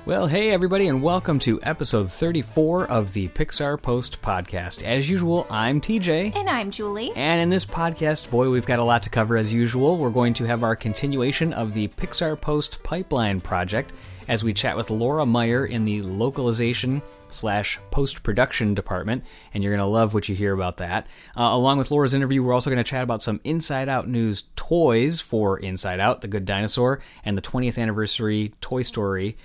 Well, hey everybody, and welcome to episode 34 of the Pixar Post podcast. As usual, I'm TJ. And I'm Julie. And in this podcast, boy, we've got a lot to cover as usual. We're going to have our continuation of the Pixar Post Pipeline Project as we chat with Laura Meyer in the Localization / post-production department, and you're going to love what you hear about that. Along with Laura's interview, we're also going to chat about some Inside Out news toys for Inside Out, the Good Dinosaur, and the 20th anniversary Toy Story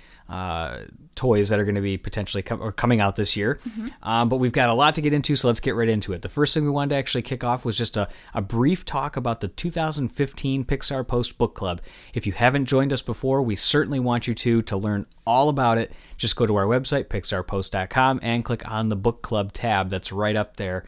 toys that are going to be potentially coming out this year. But we've got a lot to get into, so let's get right into it. The first thing we wanted to actually kick off was just a brief talk about the 2015 Pixar Post Book Club. If you haven't joined us before, we certainly want you to learn all about it. Just go to our website, pixarpost.com, and click on the Book Club tab that's right up there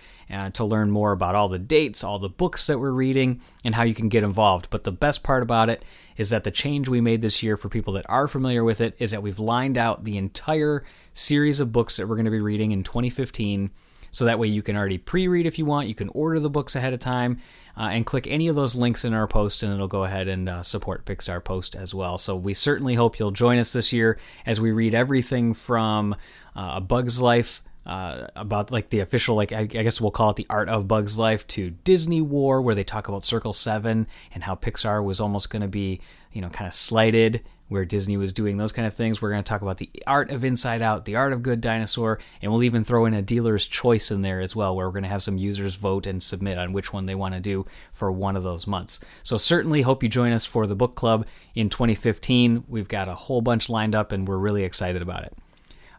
to learn more about all the dates, all the books that we're reading, and how you can get involved. But the best part about it is that the change we made this year for people that are familiar with it is that we've lined out the entire series of books that we're going to be reading in 2015, so that way you can already pre-read if you want. You can order the books ahead of time and click any of those links in our post, and it'll go ahead and support Pixar Post as well. So we certainly hope you'll join us this year as we read everything from A Bug's Life, about like the official, I guess we'll call it the Art of Bug's Life, to Disney War, where they talk about Circle 7 and how Pixar was almost going to be, kind of slighted, where Disney was doing those kind of things. We're going to talk about the art of Inside Out, the art of Good Dinosaur, and we'll even throw in a dealer's choice in there as well, where we're going to have some users vote and submit on which one they want to do for one of those months. So certainly hope you join us for the book club in 2015. We've got a whole bunch lined up, and we're really excited about it.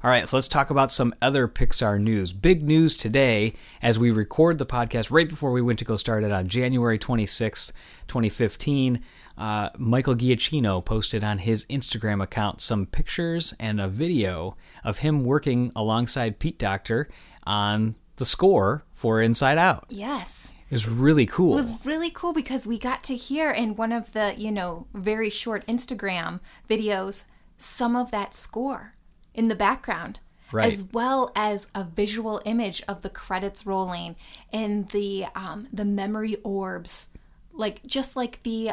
All right, so let's talk about some other Pixar news. Big news today as we record the podcast right before we went to go start it on January 26th, 2015. Michael Giacchino posted on his Instagram account some pictures and a video of him working alongside Pete Docter on the score for Inside Out. Yes. It was really cool. It was really cool because we got to hear in one of the, very short Instagram videos some of that score in the background, right, as well as a visual image of the credits rolling and the memory orbs, just like the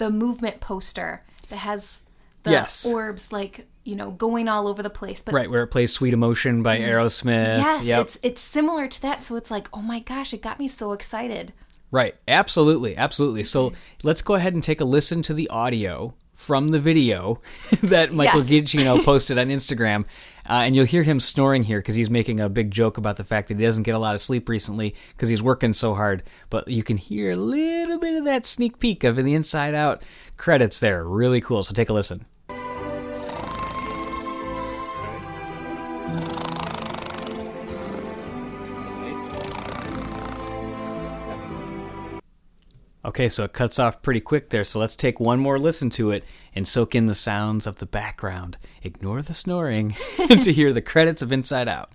movement poster that has the orbs going all over the place. But right, where it plays Sweet Emotion by Aerosmith. Yes, yep. It's similar to that, so it's like, oh my gosh, it got me so excited. Right, absolutely. So let's go ahead and take a listen to the audio from the video that Michael Giacchino posted on Instagram. And you'll hear him snoring here because he's making a big joke about the fact that he doesn't get a lot of sleep recently because he's working so hard. But you can hear a little bit of that sneak peek of the Inside Out credits there. Really cool. So take a listen. Okay, so it cuts off pretty quick there, so let's take one more listen to it and soak in the sounds of the background. Ignore the snoring to hear the credits of Inside Out.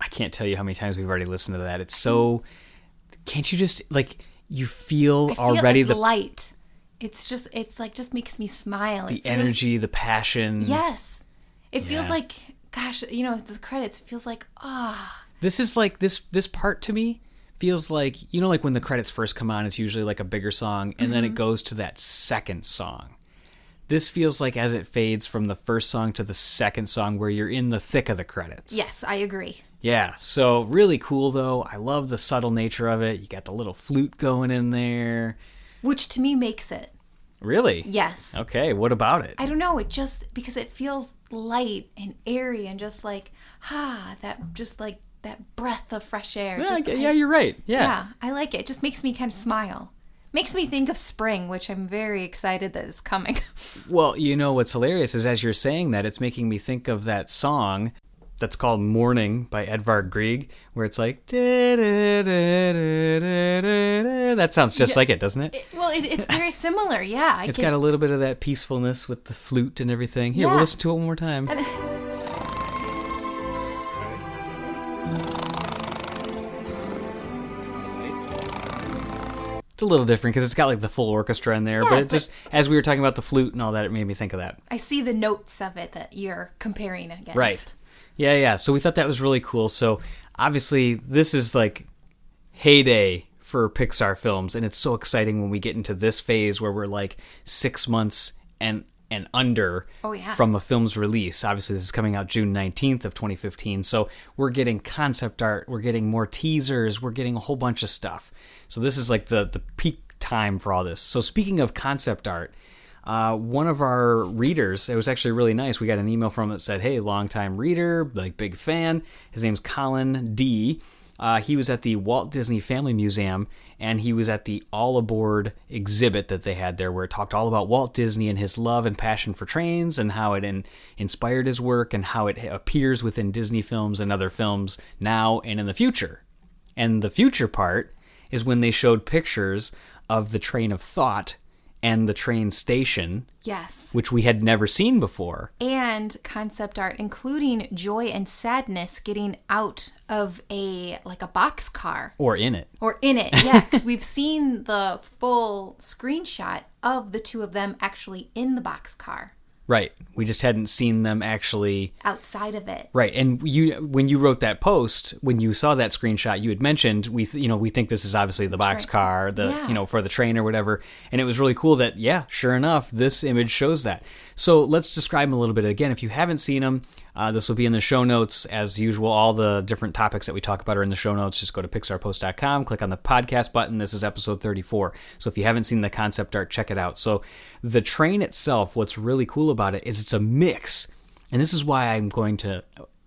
I can't tell you how many times we've already listened to that. It's so... Can't you just, you feel already the light. It's just makes me smile. The energy, the passion. Yes. It feels like, gosh, the credits feels like, This is this part to me feels like, like when the credits first come on, it's usually like a bigger song, and then it goes to that second song. This feels like as it fades from the first song to the second song where you're in the thick of the credits. Yes, I agree. Yeah, so really cool though. I love the subtle nature of it. You got the little flute going in there. Which to me makes it. Really? Yes. Okay, what about it? I don't know, because it feels light and airy and just that breath of fresh air. Yeah, you're right. Yeah, I like it. It just makes me kind of smile. Makes me think of spring, which I'm very excited that is coming. Well, what's hilarious is as you're saying that, it's making me think of that song that's called Morning by Edvard Grieg, where it's like, that sounds just like it, doesn't it? It's very similar, yeah. It's got a little bit of that peacefulness with the flute and everything. Here, we'll listen to it one more time. It's a little different because it's got the full orchestra in there, but just as we were talking about the flute and all that, it made me think of that. I see the notes of it that you're comparing against. Right. Yeah. So we thought that was really cool. So obviously this is heyday for Pixar films, and it's so exciting when we get into this phase where we're like 6 months and under from a film's release. Obviously, this is coming out June 19th of 2015, so we're getting concept art, we're getting more teasers, we're getting a whole bunch of stuff. So this is like the peak time for all this. So speaking of concept art, one of our readers, it was actually really nice. We got an email from him that said, hey, longtime reader, like big fan. His name's Colin D. He was at the Walt Disney Family Museum, and he was at the All Aboard exhibit that they had there, where it talked all about Walt Disney and his love and passion for trains and how it inspired his work and how it appears within Disney films and other films now and in the future. And the future part is when they showed pictures of the train of thought and the train station. Yes. Which we had never seen before. And concept art, including Joy and Sadness getting out of a boxcar. Or in it. Yeah, because we've seen the full screenshot of the two of them actually in the boxcar. Right. We just hadn't seen them actually outside of it. Right. And when you wrote that post, when you saw that screenshot, you had mentioned we think this is obviously the boxcar, for the train or whatever. And it was really cool that sure enough, this image shows that. So let's describe them a little bit again. If you haven't seen them, this will be in the show notes as usual. All the different topics that we talk about are in the show notes. Just go to pixarpost.com, click on the podcast button. This is episode 34. So if you haven't seen the concept art, check it out. So the train itself, what's really cool about it is it's a mix. And this is why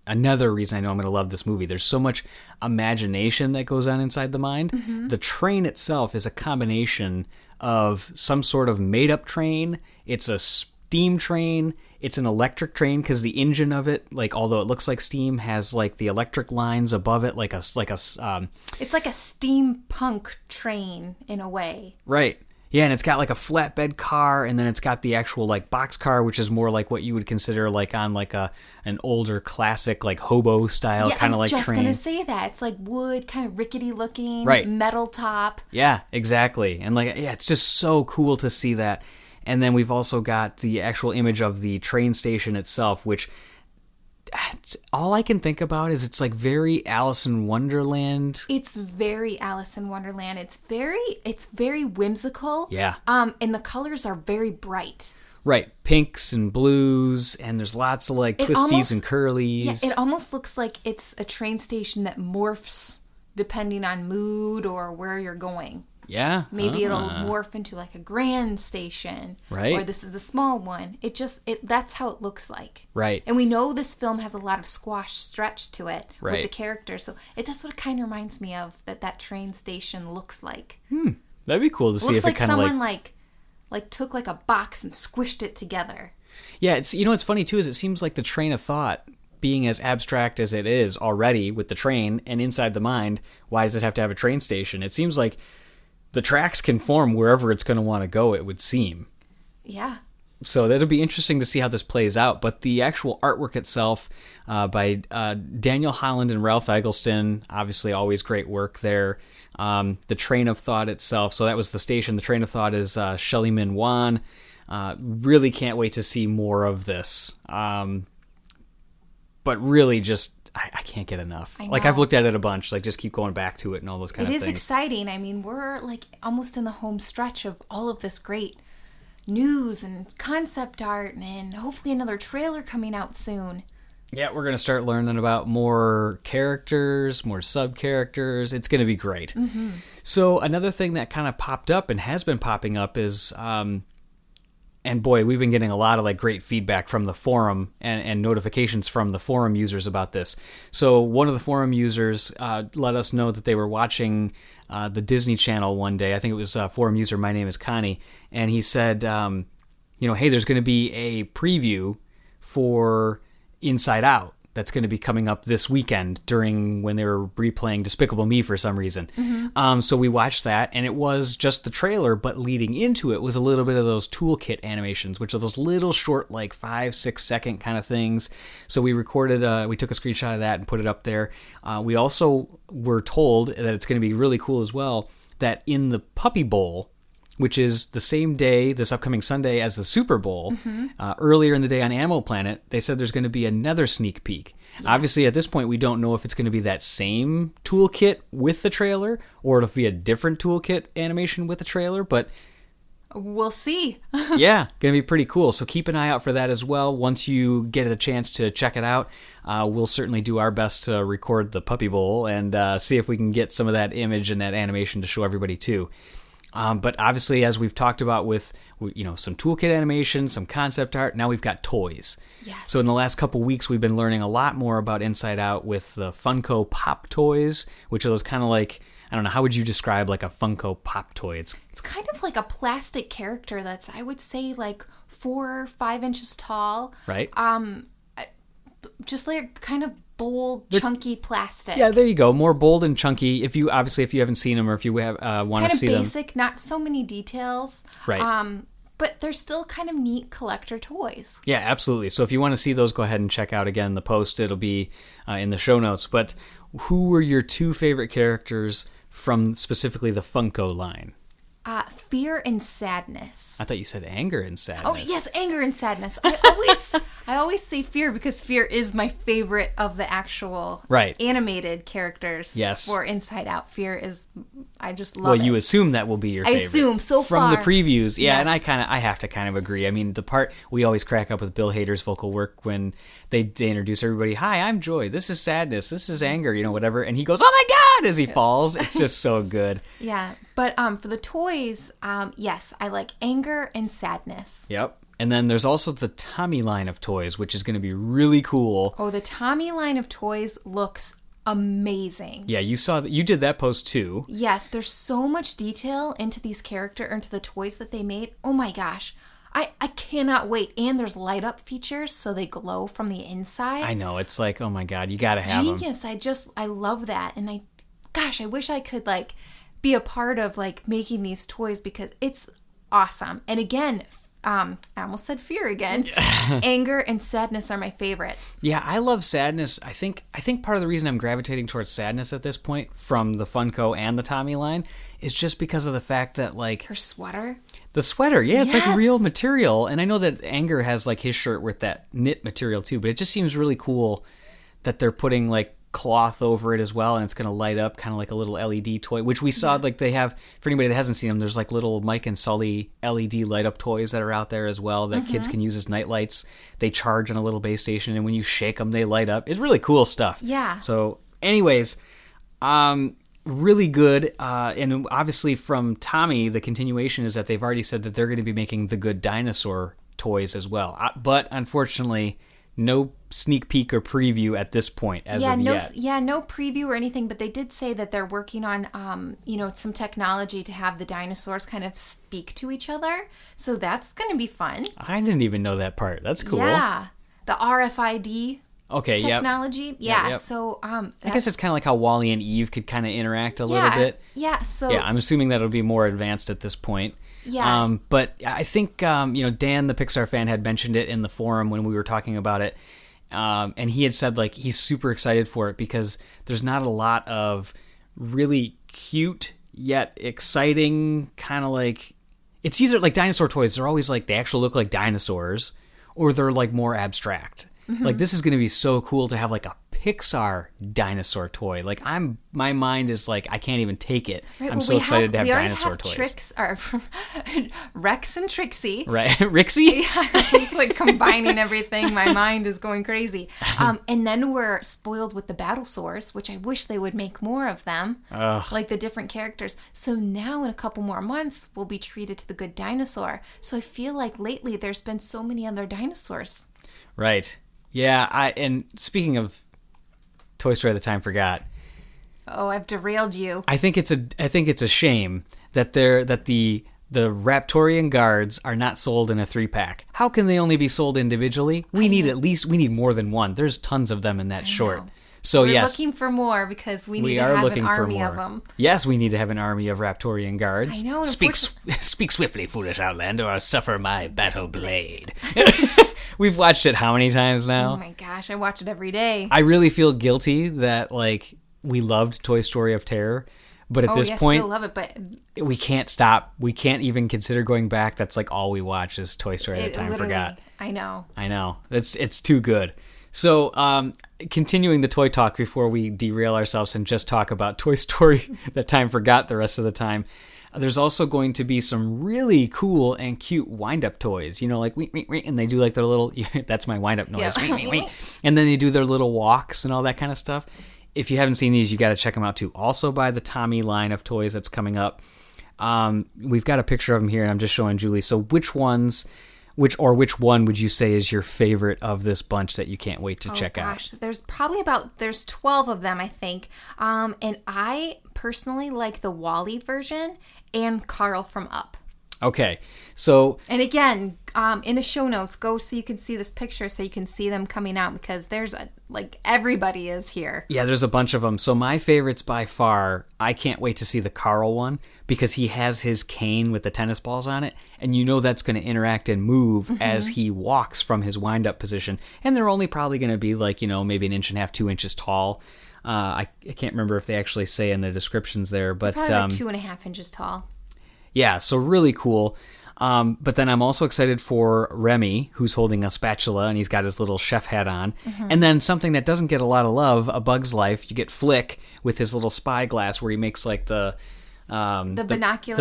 another reason I know I'm going to love this movie. There's so much imagination that goes on inside the mind. Mm-hmm. The train itself is a combination of some sort of made-up train. It's a steam train. It's an electric train because the engine of it, although it looks like steam, has the electric lines above it, it's like a steampunk train in a way. Right. Yeah, and it's got a flatbed car, and then it's got the actual box car, which is more like what you would consider on an older classic hobo style kind of train. I was just gonna say that it's wood, kind of rickety looking, right. Metal top. Yeah, exactly, and it's just so cool to see that. And then we've also got the actual image of the train station itself, which all I can think about is it's very Alice in Wonderland. It's very Alice in Wonderland. It's very whimsical. Yeah. And the colors are very bright. Right. Pinks and blues, and there's lots of twisties and curlies. Yeah, it almost looks like it's a train station that morphs depending on mood or where you're going. Yeah. Maybe it'll morph into a grand station. Right. Or this is the small one. That's how it looks like. Right. And we know this film has a lot of squash stretch to it with the characters. So that's what it kind of reminds me of, that train station looks like. That'd be cool to see if it kind of someone took a box and squished it together. Yeah, it's what's funny too is it seems like the train of thought, being as abstract as it is already with the train and inside the mind, why does it have to have a train station? It seems like the tracks can form wherever it's going to want to go, it would seem. Yeah. So that'll be interesting to see how this plays out. But the actual artwork itself by Daniel Holland and Ralph Eggleston, obviously always great work there. The train of thought itself, so that was the station. The train of thought is Shelley Min Wan. Really can't wait to see more of this. But really just... I can't get enough. I've looked at it a bunch. Just keep going back to it and all those kind of things. It is exciting. I mean, we're almost in the home stretch of all of this great news and concept art, and hopefully another trailer coming out soon. Yeah, we're going to start learning about more characters, more sub-characters. It's going to be great. Mm-hmm. So another thing that kind of popped up and has been popping up is... And boy, we've been getting a lot of great feedback from the forum and notifications from the forum users about this. So one of the forum users let us know that they were watching the Disney Channel one day. I think it was forum user My Name is Connie. And he said, hey, there's going to be a preview for Inside Out that's going to be coming up this weekend during when they were replaying Despicable Me for some reason. Mm-hmm. So we watched that, and it was just the trailer, but leading into it was a little bit of those toolkit animations, which are those little short, 5-6 second kind of things. So we recorded, we took a screenshot of that and put it up there. We also were told that it's going to be really cool as well, that in the Puppy Bowl, which is the same day, this upcoming Sunday, as the Super Bowl. Earlier in the day on Animal Planet, they said there's going to be another sneak peek. Yes. Obviously, at this point, we don't know if it's going to be that same toolkit with the trailer, or it'll be a different toolkit animation with the trailer, but we'll see. Yeah, going to be pretty cool. So keep an eye out for that as well. Once you get a chance to check it out, we'll certainly do our best to record the Puppy Bowl and see if we can get some of that image and that animation to show everybody too. But obviously, as we've talked about with some toolkit animation, some concept art, now we've got toys. Yes. So in the last couple weeks, we've been learning a lot more about Inside Out with the Funko Pop toys, which are those kind of like, I don't know, how would you describe like a Funko Pop toy? It's kind of like a plastic character that's, I would say, like 4 or 5 inches tall. Right. Just like kind of bold, chunky plastic. Yeah, there you go. More bold and chunky. If you haven't seen them, or if you have want to see them, kind of basic, not so many details. Right. But they're still kind of neat collector toys. Yeah, absolutely. So if you want to see those, go ahead and check out again the post. It'll be in the show notes. But who were your 2 favorite characters from specifically the Funko line? Fear and sadness. I thought you said anger and sadness. Oh, yes, anger and sadness. I always say fear because fear is my favorite of the actual animated characters for Inside Out. Fear is, I just love it. Well, you assume that will be your favorite. I assume, so far. From the previews, yeah, yes. And I have to kind of agree. I mean, the part, we always crack up with Bill Hader's vocal work when they introduce everybody. Hi, I'm Joy. This is sadness. This is anger, whatever. And he goes, oh my God, as he falls. It's just so good. Yeah, but for the toys, yes, I like anger and sadness. Yep. And then there's also the Tommy line of toys, which is going to be really cool. Oh, the Tommy line of toys looks amazing. Yeah, you did that post too. Yes, there's so much detail into the toys that they made. Oh my gosh. I cannot wait. And there's light up features so they glow from the inside. I know. It's like, oh my God, you got to have them. Genius. I love that. And I wish I could be a part of making these toys because it's awesome. And again, I almost said fear again. Anger and sadness are my favorite. Yeah, I love sadness. I think part of the reason I'm gravitating towards sadness at this point from the Funko and the Tommy line is just because of the fact that her sweater. The sweater, yeah, it's yes. real material. And I know that Anger has his shirt with that knit material too, but it just seems really cool that they're putting cloth over it as well, and it's going to light up kind of like a little LED toy, which we saw they have, for anybody that hasn't seen them, there's little Mike and Sully LED light up toys that are out there as well that kids can use as night lights. They charge on a little base station, and when you shake them, they light up. It's really cool stuff. Yeah. So anyways, really good. And obviously from Tommy, the continuation is that they've already said that they're going to be making the Good Dinosaur toys as well. But unfortunately, no sneak peek or preview at this point as of yet. Yeah, no preview or anything, but they did say that they're working on, some technology to have the dinosaurs kind of speak to each other. So that's going to be fun. I didn't even know that part. That's cool. Yeah, the RFID technology. Yep. Yeah, yep. So I guess it's kind of like how Wally and Eve could kind of interact a little bit. Yeah, so... Yeah, I'm assuming that'll be more advanced at this point. Yeah. But I think, Dan, the Pixar fan, had mentioned it in the forum when we were talking about it. And he had said, he's super excited for it because there's not a lot of really cute yet exciting kind of it's either dinosaur toys. They're always they actually look like dinosaurs, or they're more abstract. Mm-hmm. This is going to be so cool to have a Pixar dinosaur toy. My mind is I can't even take it. Right, I'm so excited to have dinosaur toys. Rex and Trixie. Right, Rixie? Yeah, it's combining everything. My mind is going crazy. And then we're spoiled with the Battlesaurs, which I wish they would make more of them. Ugh. The different characters. So now in a couple more months, we'll be treated to the Good Dinosaur. So I feel lately there's been so many other dinosaurs. Right. Yeah, and speaking of Toy Story That Time Forgot. Oh, I've derailed you. I think it's a shame that the Raptorian guards are not sold in a 3-pack. How can they only be sold individually? We need more than one. There's tons of them in that short. So we're looking for more because we need to have an army of them. Yes, we need to have an army of Raptorian guards. I know. Speak swiftly, foolish Outlander, or suffer my battle blade. We've watched it how many times now? Oh my gosh, I watch it every day. I really feel guilty that we loved Toy Story of Terror, But at this point, still love it, but we can't stop. We can't even consider going back. That's like all we watch is Toy Story That Time Forgot. I know. It's too good. So, continuing the toy talk before we derail ourselves and just talk about Toy Story That Time Forgot the rest of the time, there's also going to be some really cool and cute wind-up toys. You know, like, and they do like their little, that's my wind-up noise. Yeah. And then they do their little walks and all that kind of stuff. If you haven't seen these, you got to check them out too. Also by the Tommy line of toys that's coming up. We've got a picture of them here, and I'm just showing Julie. So which one would you say is your favorite of this bunch that you can't wait to check out? There's probably there's 12 of them, I think. And I personally like the Wall-E version and Carl from Up. Okay, so... And again, in the show notes, go so you can see this picture so you can see them coming out, because there's, everybody is here. Yeah, there's a bunch of them. So my favorites by far, I can't wait to see the Carl one, because he has his cane with the tennis balls on it, and you know that's going to interact and move as he walks from his wind-up position. And they're only probably going to be maybe 1.5 2 inches tall. I can't remember if they actually say in the descriptions there, but... Probably 2.5 inches tall. Yeah, so really cool. But then I'm also excited for Remy, who's holding a spatula, and he's got his little chef hat on. And then something that doesn't get a lot of love, A Bug's Life, you get Flick with his little spyglass where he makes like the binocular,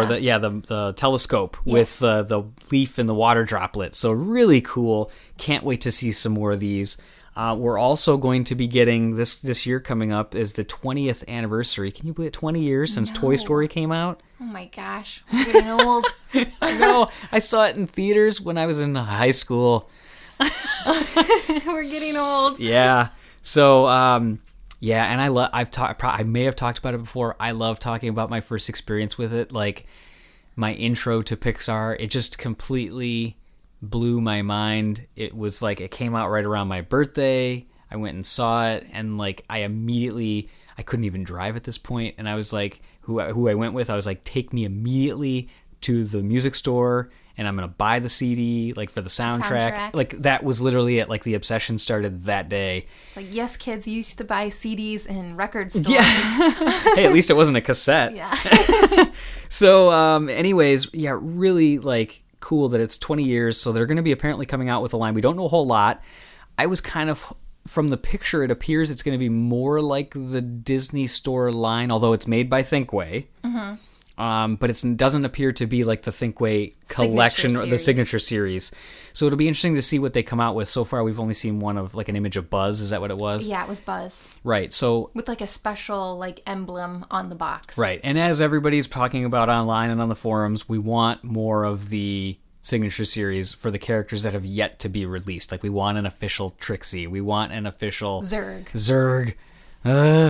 the telescope with the leaf and the water droplet. So really cool. Can't wait to see some more of these. We're also going to be getting this year coming up is the 20th anniversary. Can you believe it? 20 years since Toy Story came out? Oh my gosh, we're getting old. I know. I saw it in theaters when I was in high school. We're getting old. Yeah. So, and I may have talked about it before. I love talking about my first experience with it, like my intro to Pixar. It just completely blew my mind. It was like it came out right around my birthday. I went and saw it, and I couldn't even drive at this point, and I was like, who I went with, I was like, take me immediately to the music store, and I'm gonna buy the CD for the soundtrack. Like that was literally it. Like the obsession started that day. Like, yes, kids used to buy CDs in record stores. Yeah. Hey, at least it wasn't a cassette. Yeah. So, anyways, yeah, really cool that it's 20 years. So they're going to be apparently coming out with a line. We don't know a whole lot. I was kind of, from the picture, it appears it's going to be more like the Disney Store line, although it's made by Thinkway. But it doesn't appear to be like the Thinkway collection or the signature series. So it'll be interesting to see what they come out with. So far, we've only seen one of an image of Buzz. Is that what it was? Yeah, it was Buzz. Right. So with a special emblem on the box. Right. And as everybody's talking about online and on the forums, we want more of the signature series for the characters that have yet to be released. We want an official Trixie. We want an official Zurg.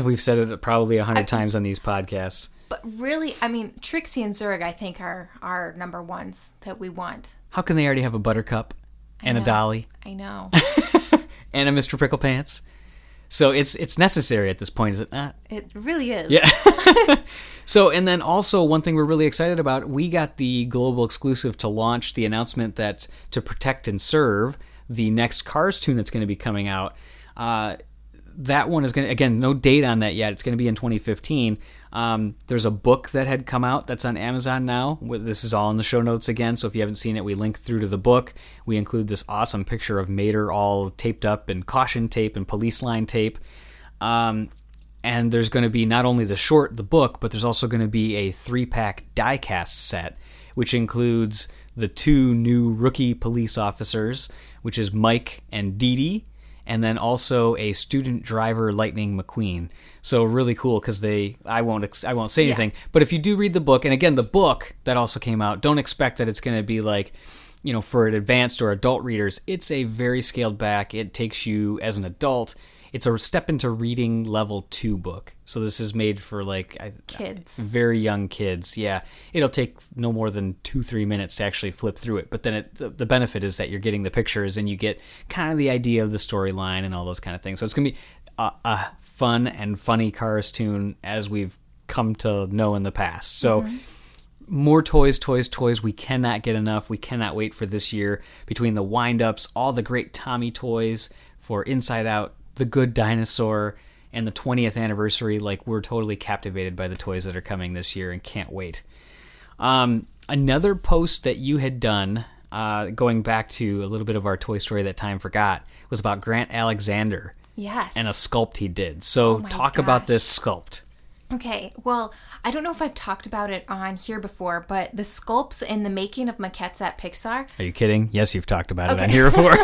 We've said it probably 100 times on these podcasts. But really, Trixie and Zurg, I think, are number ones that we want. How can they already have a Buttercup and a Dolly? I know. And a Mr. Prickle Pants? So it's necessary at this point, is it not? It really is. Yeah. So, and then also one thing we're really excited about, we got the global exclusive to launch the announcement that to protect and serve the next Cars tune that's going to be coming out. That one is going to, again, no date on that yet. It's going to be in 2015. There's a book that had come out that's on Amazon now. This is all in the show notes again, so if you haven't seen it, we link through to the book. We include this awesome picture of Mater all taped up in caution tape and police line tape. And there's going to be not only the book, but there's also going to be a 3-pack die-cast set, which includes the 2 new rookie police officers, which is Mike and Dee Dee, and then also a student driver, Lightning McQueen. So really cool because I won't say anything. Yeah. But if you do read the book, and again, the book that also came out, don't expect that it's going to be for advanced or adult readers. It's a very scaled back. It takes you as an adult. It's a step into reading level 2 book. So this is made for kids, very young kids. Yeah, it'll take no more than 2-3 minutes to actually flip through it. But then the benefit is that you're getting the pictures and you get kind of the idea of the storyline and all those kind of things. So it's gonna be a fun and funny Cars tune as we've come to know in the past. So. More toys. We cannot get enough. We cannot wait for this year. Between the wind-ups, all the great Tommy toys for Inside Out, the Good Dinosaur, and the 20th anniversary. Like, we're totally captivated by the toys that are coming this year and can't wait. Another post that you had done, going back to a little bit of our Toy Story That Time Forgot, was about Grant Alexander. Yes. And a sculpt he did. So talk about this sculpt. Okay, well, I don't know if I've talked about it on here before, but the sculpts in the making of maquettes at Pixar. Are you kidding? Yes, you've talked about it on here before.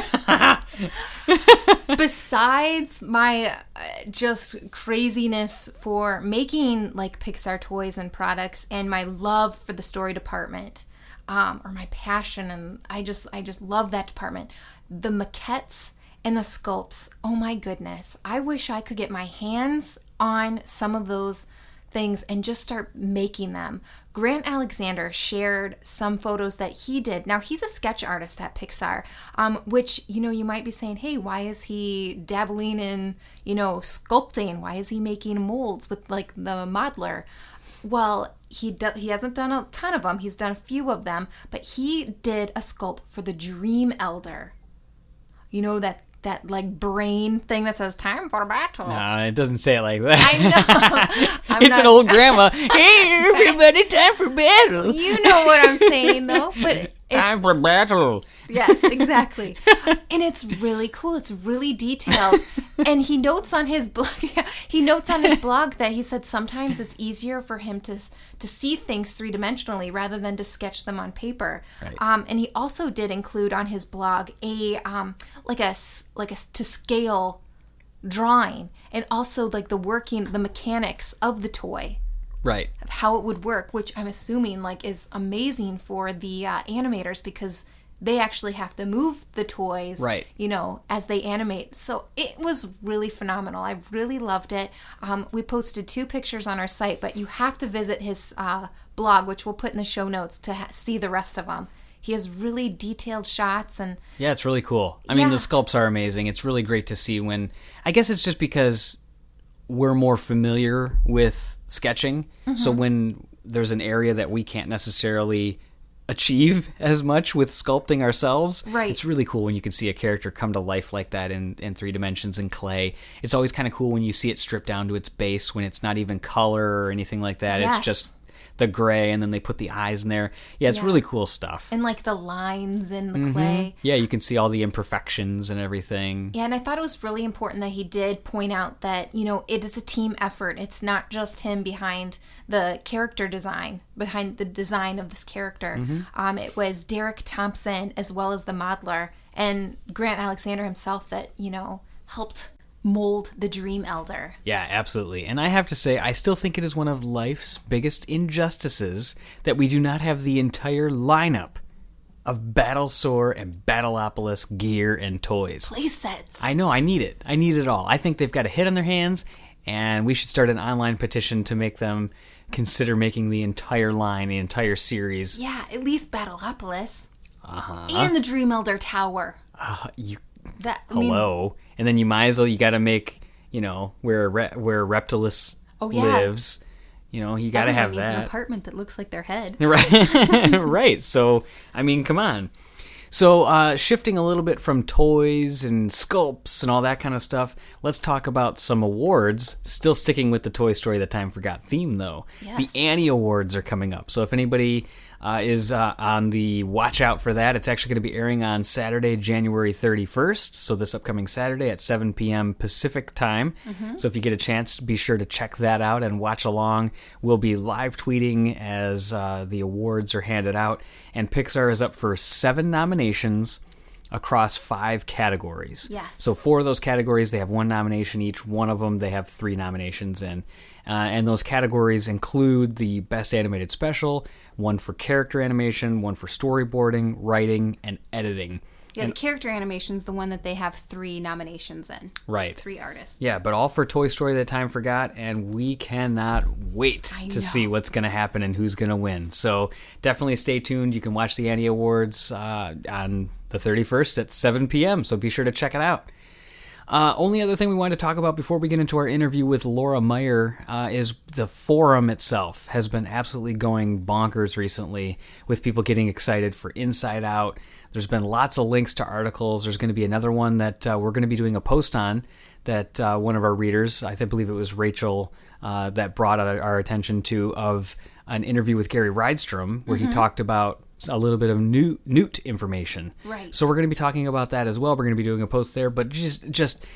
Besides my just craziness for making like Pixar toys and products, and my love for the story department, or my passion, and I just love that department. The maquettes and the sculpts, oh my goodness. I wish I could get my hands on some of those things and just start making them. Grant Alexander shared some photos that he did. Now, he's a sketch artist at Pixar, which, you might be saying, hey, why is he dabbling in, sculpting? Why is he making molds with, like, the modeler? Well, he hasn't done a ton of them. He's done a few of them, but he did a sculpt for the Dream Elder. That like brain thing that says time for battle. No, it doesn't say it like that. I know. It's an old grandma. Hey, everybody, time for battle. You know what I'm saying, though. But time for battle. Yes, exactly. And it's really cool. It's really detailed. And he notes on his blog. That he said sometimes it's easier for him to see things three-dimensionally rather than to sketch them on paper. Right. And he also did include on his blog a to scale drawing, and also like the mechanics of the toy. Right. Of how it would work, which I'm assuming like is amazing for the animators, because they actually have to move the toys, right, as they animate. So it was really phenomenal. I really loved it. We posted 2 pictures on our site, but you have to visit his blog, which we'll put in the show notes to see the rest of them. He has really detailed shots, and yeah, it's really cool. I mean, the sculpts are amazing. It's really great to see when, I guess it's just because we're more familiar with sketching. Mm-hmm. So when there's an area that we can't necessarily achieve as much with sculpting ourselves, right, it's really cool when you can see a character come to life like that in 3 dimensions in clay. It's always kind of cool when you see it stripped down to its base, when it's not even color or anything like that. Yes. It's just the gray, and then they put the eyes in there. Yeah, it's really cool stuff. And like the lines in the clay. Yeah, you can see all the imperfections and everything. Yeah, and I thought it was really important that he did point out that, it is a team effort. It's not just him behind the character design, behind the design of this character. Mm-hmm. It was Derek Thompson as well as the modeler, and Grant Alexander himself that, helped mold the Dream Elder. Yeah, absolutely. And I have to say, I still think it is one of life's biggest injustices that we do not have the entire lineup of Battlesaur and Battleopolis gear and toys. Play sets. I know, I need it. I need it all. I think they've got a hit on their hands, and we should start an online petition to make them consider making the entire line, the entire series. Yeah, at least Battleopolis. Uh-huh. And the Dream Elder Tower. Hello. And then you might as well, you got to make, where Reptilus lives. You got to have that. Needs an apartment that looks like their head. Right. Right. So, I mean, come on. So, shifting a little bit from toys and sculpts and all that kind of stuff, let's talk about some awards. Still sticking with the Toy Story That Time Forgot theme, though. Yes. The Annie Awards are coming up. So if anybody is on the watch out for that, it's actually going to be airing on Saturday, January 31st. So this upcoming Saturday at 7 p.m. Pacific time. Mm-hmm. So if you get a chance, be sure to check that out and watch along. We'll be live tweeting as the awards are handed out. And Pixar is up for 7 nominations across 5 categories. Yes. So 4 of those categories, they have 1 nomination each. One of them, they have 3 nominations in. And those categories include the Best Animated Special, 1 for character animation, 1 for storyboarding, writing, and editing. Yeah, the character animation is the one that they have 3 nominations in. Right. 3 artists. Yeah, but all for Toy Story That Time Forgot, and we cannot wait to see what's going to happen and who's going to win. So definitely stay tuned. You can watch the Annie Awards on the 31st at 7 p.m., so be sure to check it out. Only other thing we wanted to talk about before we get into our interview with Laura Meyer is the forum itself has been absolutely going bonkers recently with people getting excited for Inside Out. There's been lots of links to articles. There's going to be another one that we're going to be doing a post on that one of our readers, I believe it was Rachel, that brought our attention to, of an interview with Gary Rydstrom where he talked about a little bit of newt information. Right. So we're going to be talking about that as well. We're going to be doing a post there, but just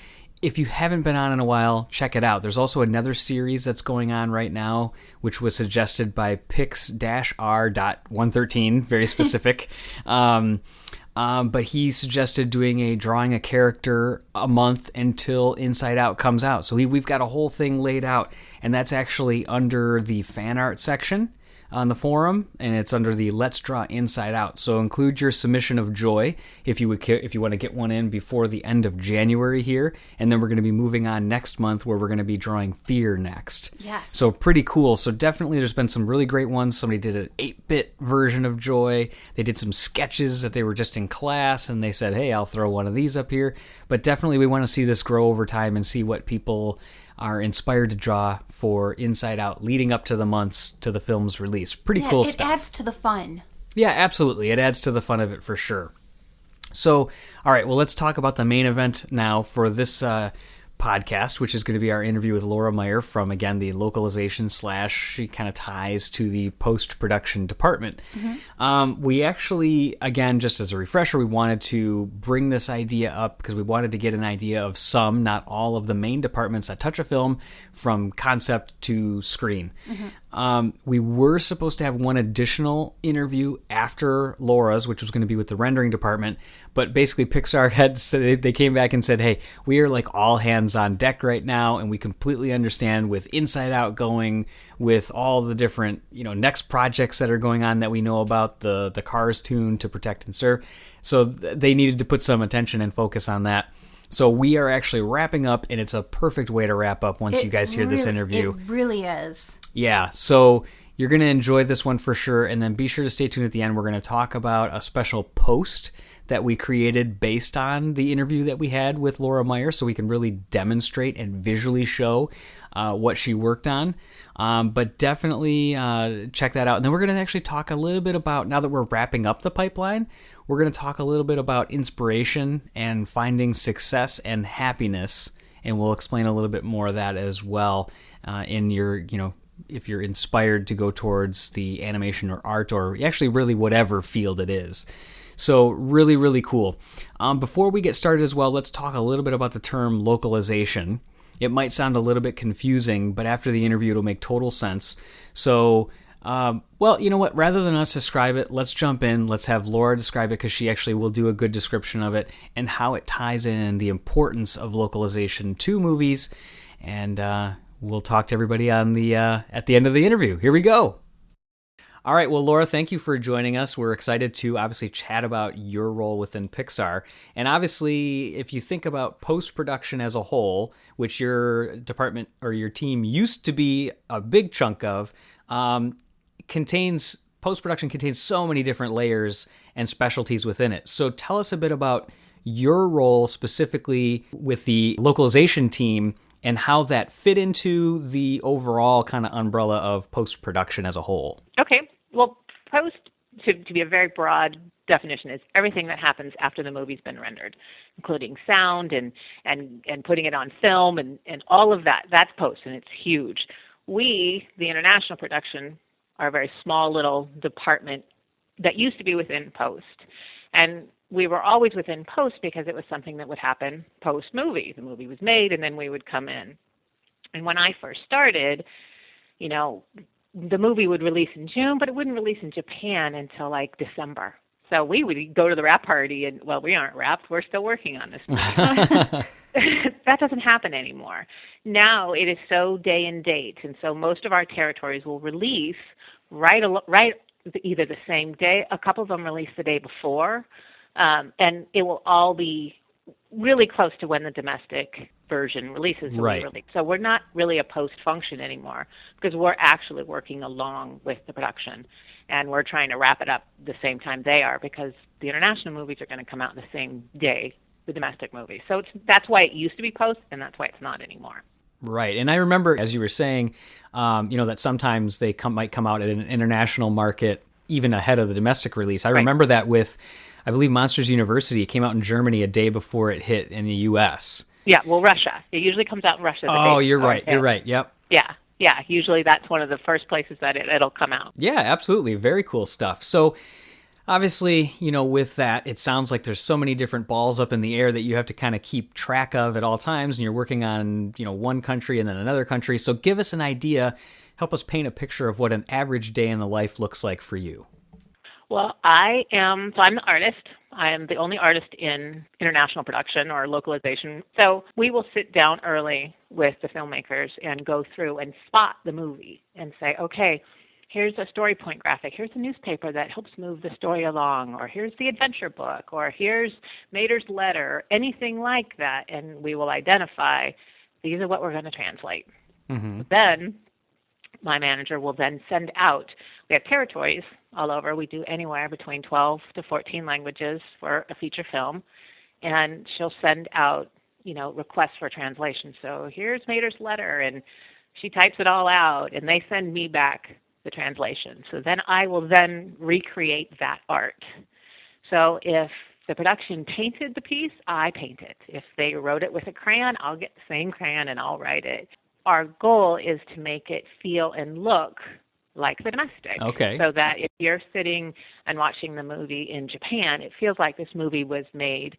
if you haven't been on in a while, check it out. There's also another series that's going on right now, which was suggested by Pix-R.113, very specific. But he suggested drawing a character a month until Inside Out comes out. So we've got a whole thing laid out, and that's actually under the fan art section on the forum, and it's under the Let's Draw Inside Out. So include your submission of joy if you want to get one in before the end of January here, and then we're going to be moving on next month where we're going to be drawing Fear next. Yes. So pretty cool. So definitely there's been some really great ones. Somebody did an 8-bit version of Joy. They did some sketches that they were just in class, and they said, hey, I'll throw one of these up here. But definitely we want to see this grow over time and see what people are inspired to draw for Inside Out leading up to the months to the film's release. Pretty cool stuff. It adds to the fun. Yeah, absolutely. It adds to the fun of it for sure. So, all right, well, let's talk about the main event now for this podcast, which is going to be our interview with Laura Meyer from, again, the localization / she kind of ties to the post-production department. We actually, again, just as a refresher, we wanted to bring this idea up because we wanted to get an idea of some, not all, of the main departments that touch a film from concept to screen. We were supposed to have one additional interview after Laura's, which was going to be with the rendering department, but basically Pixar had said, they came back and said, hey, we are like all hands on deck right now, and we completely understand with Inside Out going, with all the different next projects that are going on that we know about, the Cars Toon, To Protect and Serve. So they needed to put some attention and focus on that. So we are actually wrapping up, and it's a perfect way to wrap up once you guys hear this interview. It really is. Yeah, so you're going to enjoy this one for sure, and then be sure to stay tuned at the end. We're going to talk about a special post that we created based on the interview that we had with Laura Meyer, so we can really demonstrate and visually show what she worked on. But definitely check that out. And then we're going to actually talk a little bit about, now that we're wrapping up the pipeline, we're going to talk a little bit about inspiration and finding success and happiness, and we'll explain a little bit more of that as well in your, if you're inspired to go towards the animation or art or actually really whatever field it is. So really, really cool. Before we get started as well, let's talk a little bit about the term localization. It might sound a little bit confusing, but after the interview, it'll make total sense. So, well, you know what? Rather than us describe it, let's jump in. Let's have Laura describe it because she actually will do a good description of it and how it ties in and the importance of localization to movies. And we'll talk to everybody on the at the end of the interview. Here we go. All right, well, Laura, thank you for joining us. We're excited to obviously chat about your role within Pixar. And obviously, if you think about post-production as a whole, which your department or your team used to be a big chunk of, post-production contains so many different layers and specialties within it. So tell us a bit about your role specifically with the localization team and how that fit into the overall kind of umbrella of post-production as a whole. Okay. Well, post, to be a very broad definition, is everything that happens after the movie's been rendered, including sound and putting it on film and all of that. That's post, and it's huge. We, the international production, are a very small little department that used to be within post. And we were always within post because it was something that would happen post-movie. The movie was made, and then we would come in. And when I first started, the movie would release in June, but it wouldn't release in Japan until like December. So we would go to the wrap party and, well, we aren't wrapped. We're still working on this movie. That doesn't happen anymore. Now it is so day and date. And so most of our territories will release right either the same day. A couple of them release the day before. And it will all be really close to when the domestic version releases. Right. So we're not really a post function anymore because we're actually working along with the production, and we're trying to wrap it up the same time they are because the international movies are going to come out the same day the domestic movies. So that's why it used to be post, and that's why it's not anymore. Right. And I remember, as you were saying, that sometimes they might come out at an international market even ahead of the domestic release. I remember that with, I believe, Monsters University. It came out in Germany a day before it hit in the U.S. Yeah, well, Russia. It usually comes out in Russia. Oh, you're right. You're right. Yep. Yeah. Usually that's one of the first places that it'll come out. Yeah, absolutely. Very cool stuff. So obviously, with that, it sounds like there's so many different balls up in the air that you have to kind of keep track of at all times, and you're working on, one country and then another country. So give us an idea, help us paint a picture of what an average day in the life looks like for you. Well, I'm the artist. I am the only artist in international production or localization. So we will sit down early with the filmmakers and go through and spot the movie and say, okay, here's a story point graphic, here's a newspaper that helps move the story along, or here's the adventure book, or here's Mater's letter, anything like that. And we will identify, these are what we're going to translate. Mm-hmm. Then my manager will then send out, we have territories all over. We do anywhere between 12 to 14 languages for a feature film. And she'll send out, requests for translation. So here's Mater's letter, and she types it all out, and they send me back the translation. So then I will then recreate that art. So if the production painted the piece, I paint it. If they wrote it with a crayon, I'll get the same crayon and I'll write it. Our goal is to make it feel and look like the domestic. Okay. So that if you're sitting and watching the movie in Japan, it feels like this movie was made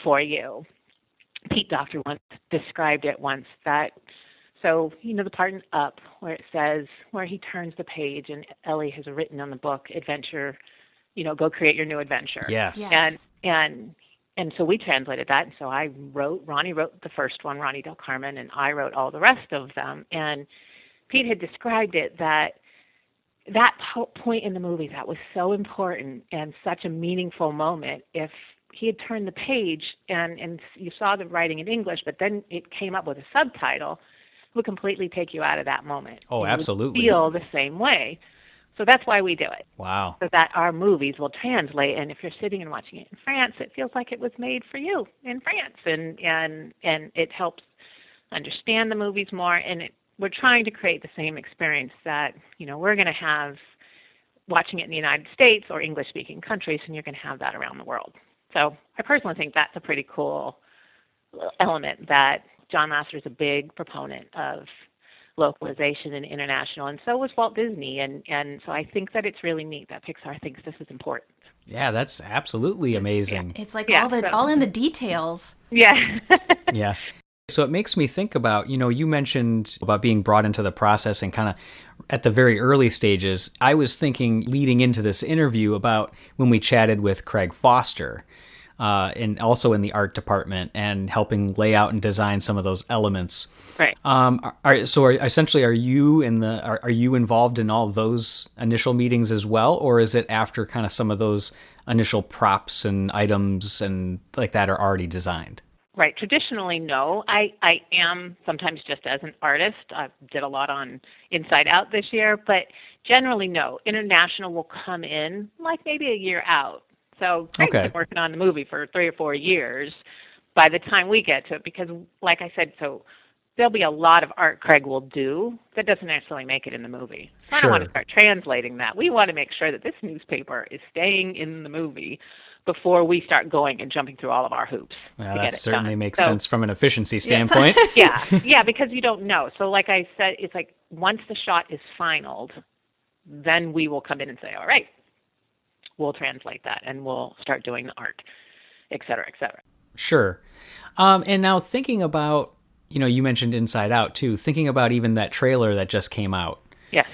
for you. Pete Docter once described it that, so, the part in Up where it says, where he turns the page and Ellie has written on the book, adventure, go create your new adventure. Yes. And so we translated that. And so Ronnie wrote the first one, Ronnie Del Carmen, and I wrote all the rest of them. And Pete had described it that point in the movie that was so important and such a meaningful moment, if he had turned the page and you saw the writing in English, but then it came up with a subtitle, it would completely take you out of that moment. Oh, absolutely. You would feel the same way. So that's why we do it. Wow. So that our movies will translate, and if you're sitting and watching it in France, it feels like it was made for you in France, and it helps understand the movies more, and we're trying to create the same experience that, we're going to have watching it in the United States or English-speaking countries, and you're going to have that around the world. So I personally think that's a pretty cool element that John Lasseter's a big proponent of localization and international, and so was Walt Disney, and so I think that it's really neat that Pixar thinks this is important. Yeah, that's absolutely amazing. It's like all in the details. Yeah. Yeah. So it makes me think about, you mentioned about being brought into the process and kind of at the very early stages. I was thinking leading into this interview about when we chatted with Craig Foster, and also in the art department and helping lay out and design some of those elements. Right. Essentially, are you involved in all those initial meetings as well, or is it after kind of some of those initial props and items and like that are already designed? Right. Traditionally, no. I am sometimes just as an artist. I did a lot on Inside Out this year, but generally, no. International will come in like maybe a year out. So Craig's been working on the movie for 3 or 4 years by the time we get to it, because like I said, so there'll be a lot of art Craig will do that doesn't necessarily make it in the movie. So I don't want to start translating that. We want to make sure that this newspaper is staying in the movie before we start going and jumping through all of our hoops. Well, that certainly makes sense from an efficiency standpoint. Yeah, because you don't know. So like I said, it's like once the shot is finalized, then we will come in and say, all right, we'll translate that and we'll start doing the art, et cetera, et cetera. Sure. And now thinking about, you mentioned Inside Out too, thinking about even that trailer that just came out. Yes.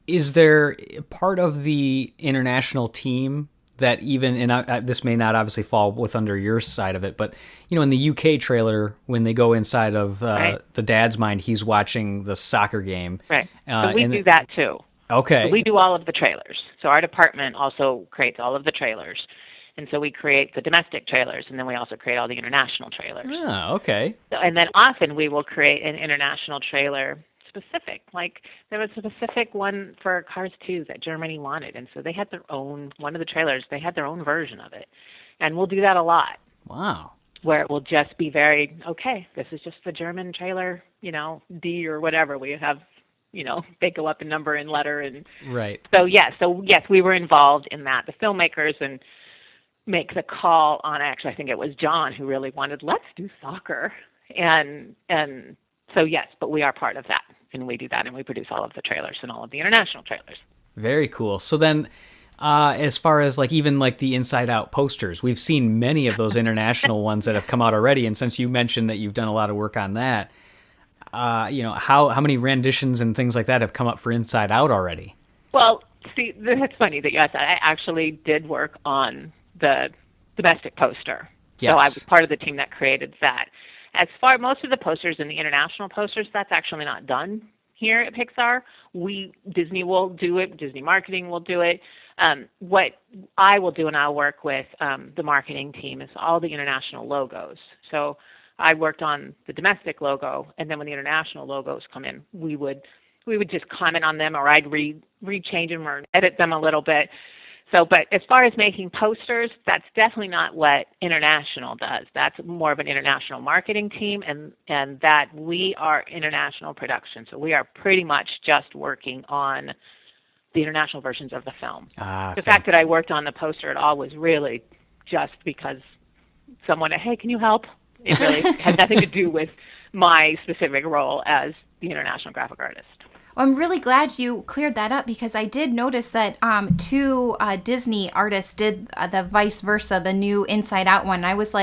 Is there part of the international team that even, and this may not obviously fall under your side of it, but, in the UK trailer, when they go inside of the dad's mind, he's watching the soccer game. Right. So we do that too. Okay. So we do all of the trailers. So our department also creates all of the trailers. And so we create the domestic trailers, and then we also create all the international trailers. Oh, okay. So, and then often we will create an international trailer specific. Like there was a specific one for Cars 2 that Germany wanted, and so they had their own, one of the trailers, they had their own version of it. And we'll do that a lot. Wow. Where it will just be very, okay, this is just the German trailer, D or whatever. We have, they go up in number and letter. And right. So yes, we were involved in that. The filmmakers and make the call on, actually, I think it was John who really wanted, let's do soccer. And so, yes, but we are part of that. And we do that, and we produce all of the trailers and all of the international trailers. Very cool. So then, as far as like even like the Inside Out posters, we've seen many of those international ones that have come out already. And since you mentioned that you've done a lot of work on that, how many renditions and things like that have come up for Inside Out already? Well, see, that's funny that you asked that. I actually did work on the domestic poster. Yes. So I was part of the team that created that. As far most of the posters and the international posters, that's actually not done here at Pixar. Disney will do it. Disney marketing will do it. What I will do, and I'll work with the marketing team, is all the international logos. So I worked on the domestic logo, and then when the international logos come in, we would just comment on them, or I'd rechange them or edit them a little bit. So, but as far as making posters, that's definitely not what international does. That's more of an international marketing team, and that we are international production. So we are pretty much just working on the international versions of the film. The fact that I worked on the poster at all was really just because someone, hey, can you help? It really had nothing to do with my specific role as the international graphic artist. Well, I'm really glad you cleared that up, because I did notice that two Disney artists did the vice versa, the new Inside Out one. I was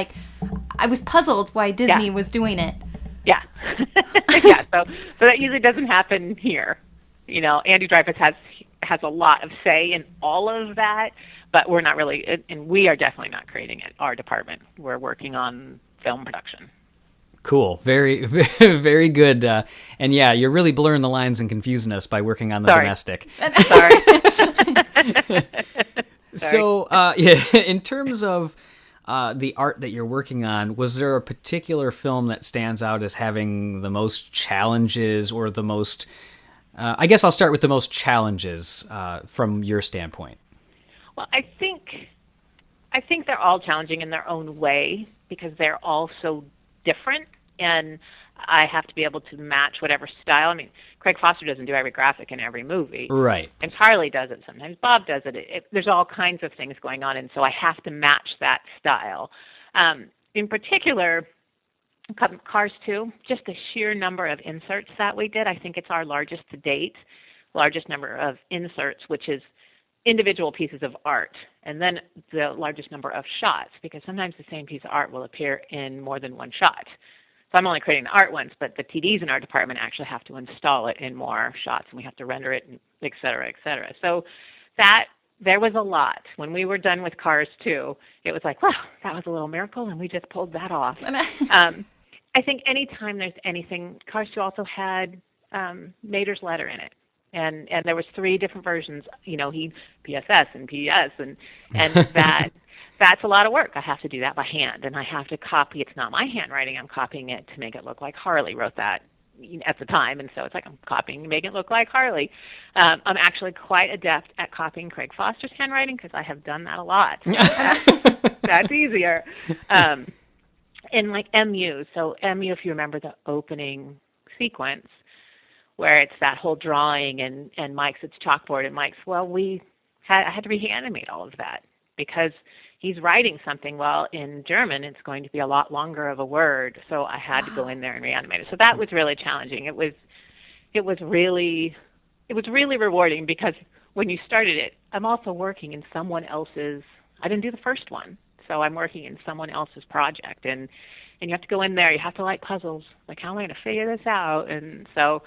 puzzled why Disney was doing it. Yeah. Yeah. So that usually doesn't happen here. Andy Dreyfuss has a lot of say in all of that, but we're not really, and we are definitely not creating it, our department. We're working on film production. Cool. Very, very good. And yeah, you're really blurring the lines and confusing us by working on the domestic. Sorry. So, in terms of the art that you're working on, was there a particular film that stands out as having the most challenges, or the most, I guess I'll start with the most challenges from your standpoint. Well, I think they're all challenging in their own way, because they're all so different, and I have to be able to match whatever style. I mean, Craig Foster doesn't do every graphic in every movie. Right. And Harley does it. Sometimes Bob does it. There's all kinds of things going on, and so I have to match that style. In particular, Cars 2, just the sheer number of inserts that we did, I think it's our largest to date, largest number of inserts, which is individual pieces of art, and then the largest number of shots, because sometimes the same piece of art will appear in more than one shot. So I'm only creating the art once, but the TDs in our department actually have to install it in more shots, and we have to render it, et cetera, et cetera. So there was a lot. When we were done with Cars 2, it was like, wow, that was a little miracle, and we just pulled that off. I think anytime there's anything, Cars 2 also had Mater's letter in it. And there was 3 different versions, he PSS and PS, and that's a lot of work. I have to do that by hand, and I have to copy. It's not my handwriting. I'm copying it to make it look like Harley wrote that at the time, and so it's like I'm copying to make it look like Harley. I'm actually quite adept at copying Craig Foster's handwriting, because I have done that a lot. That's easier. And like MU, so MU, if you remember the opening sequence, where it's that whole drawing, and Mike's it's chalkboard, and Mike's, well, I had to reanimate all of that, because he's writing something. Well, in German, it's going to be a lot longer of a word, so I had to go in there and reanimate it. So that was really challenging. It was really rewarding, because when you started it, I'm also working in someone else's. I didn't do the first one, so I'm working in someone else's project, and you have to go in there. You have to like puzzles, like how am I going to figure this out? And so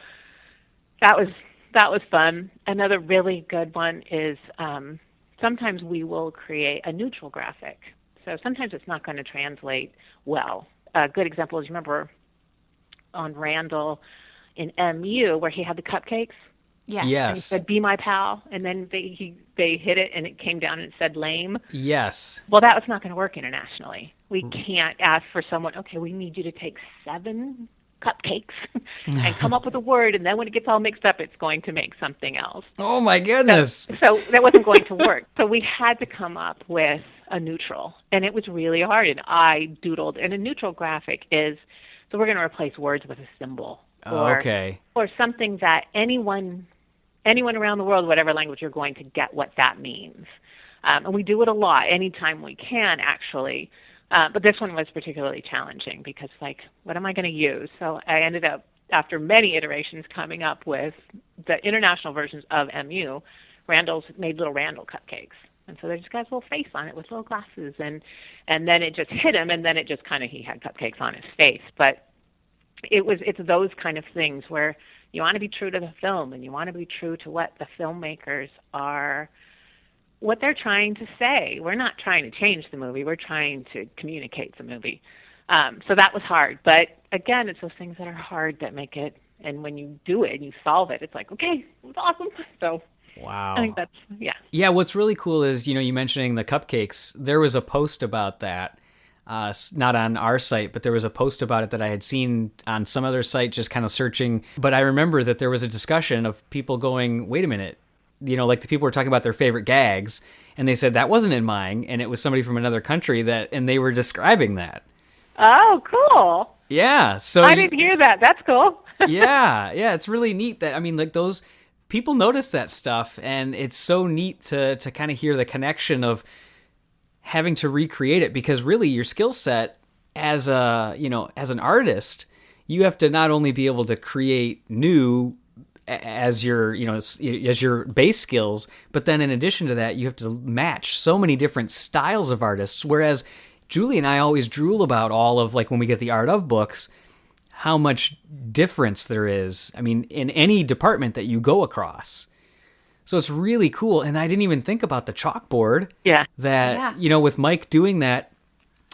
that was fun. Another really good one is sometimes we will create a neutral graphic. So sometimes it's not going to translate well. A good example is, remember on Randall in MU where he had the cupcakes? Yes. Yes. And he said, "Be my pal," and then they hit it and it came down and it said "lame." Yes. Well, that was not going to work internationally. We can't ask for someone, okay, we need you to take 7 cupcakes and come up with a word, and then when it gets all mixed up, it's going to make something else. Oh my goodness. So that wasn't going to work. So we had to come up with a neutral, and it was really hard, and I doodled. And a neutral graphic is, so we're going to replace words with a symbol. Or something that anyone around the world, whatever language, you're going to get what that means. And we do it a lot, anytime we can, actually. But this one was particularly challenging because, like, what am I going to use? So I ended up, after many iterations, coming up with the international versions of MU. Randall's made little Randall cupcakes. And so they just got his little face on it with little glasses. And then it just hit him, and then it just kind of, he had cupcakes on his face. But it's those kind of things where you want to be true to the film, and you want to be true to what the filmmakers are, what they're trying to say. We're not trying to change the movie. We're trying to communicate the movie. So that was hard. But again, it's those things that are hard that make it, and when you do it and you solve it, it's like, okay, it was awesome. So wow. I think that's, yeah. Yeah, what's really cool is, you mentioning the cupcakes. There was a post about that, not on our site, but there was a post about it that I had seen on some other site, just kind of searching. But I remember that there was a discussion of people going, wait a minute, like the people were talking about their favorite gags, and they said that wasn't in mine, and it was somebody from another country and they were describing that. Oh, cool. Yeah. So I didn't hear that. That's cool. Yeah. It's really neat that, like, those people notice that stuff, and it's so neat to kind of hear the connection of having to recreate it, because really your skill set as an artist, you have to not only be able to create new as your base skills, but then in addition to that, you have to match so many different styles of artists. Whereas Julie and I always drool about all of, like, when we get the art of books, how much difference there is, in any department that you go across. So it's really cool. And I didn't even think about the chalkboard. Yeah. With Mike doing that,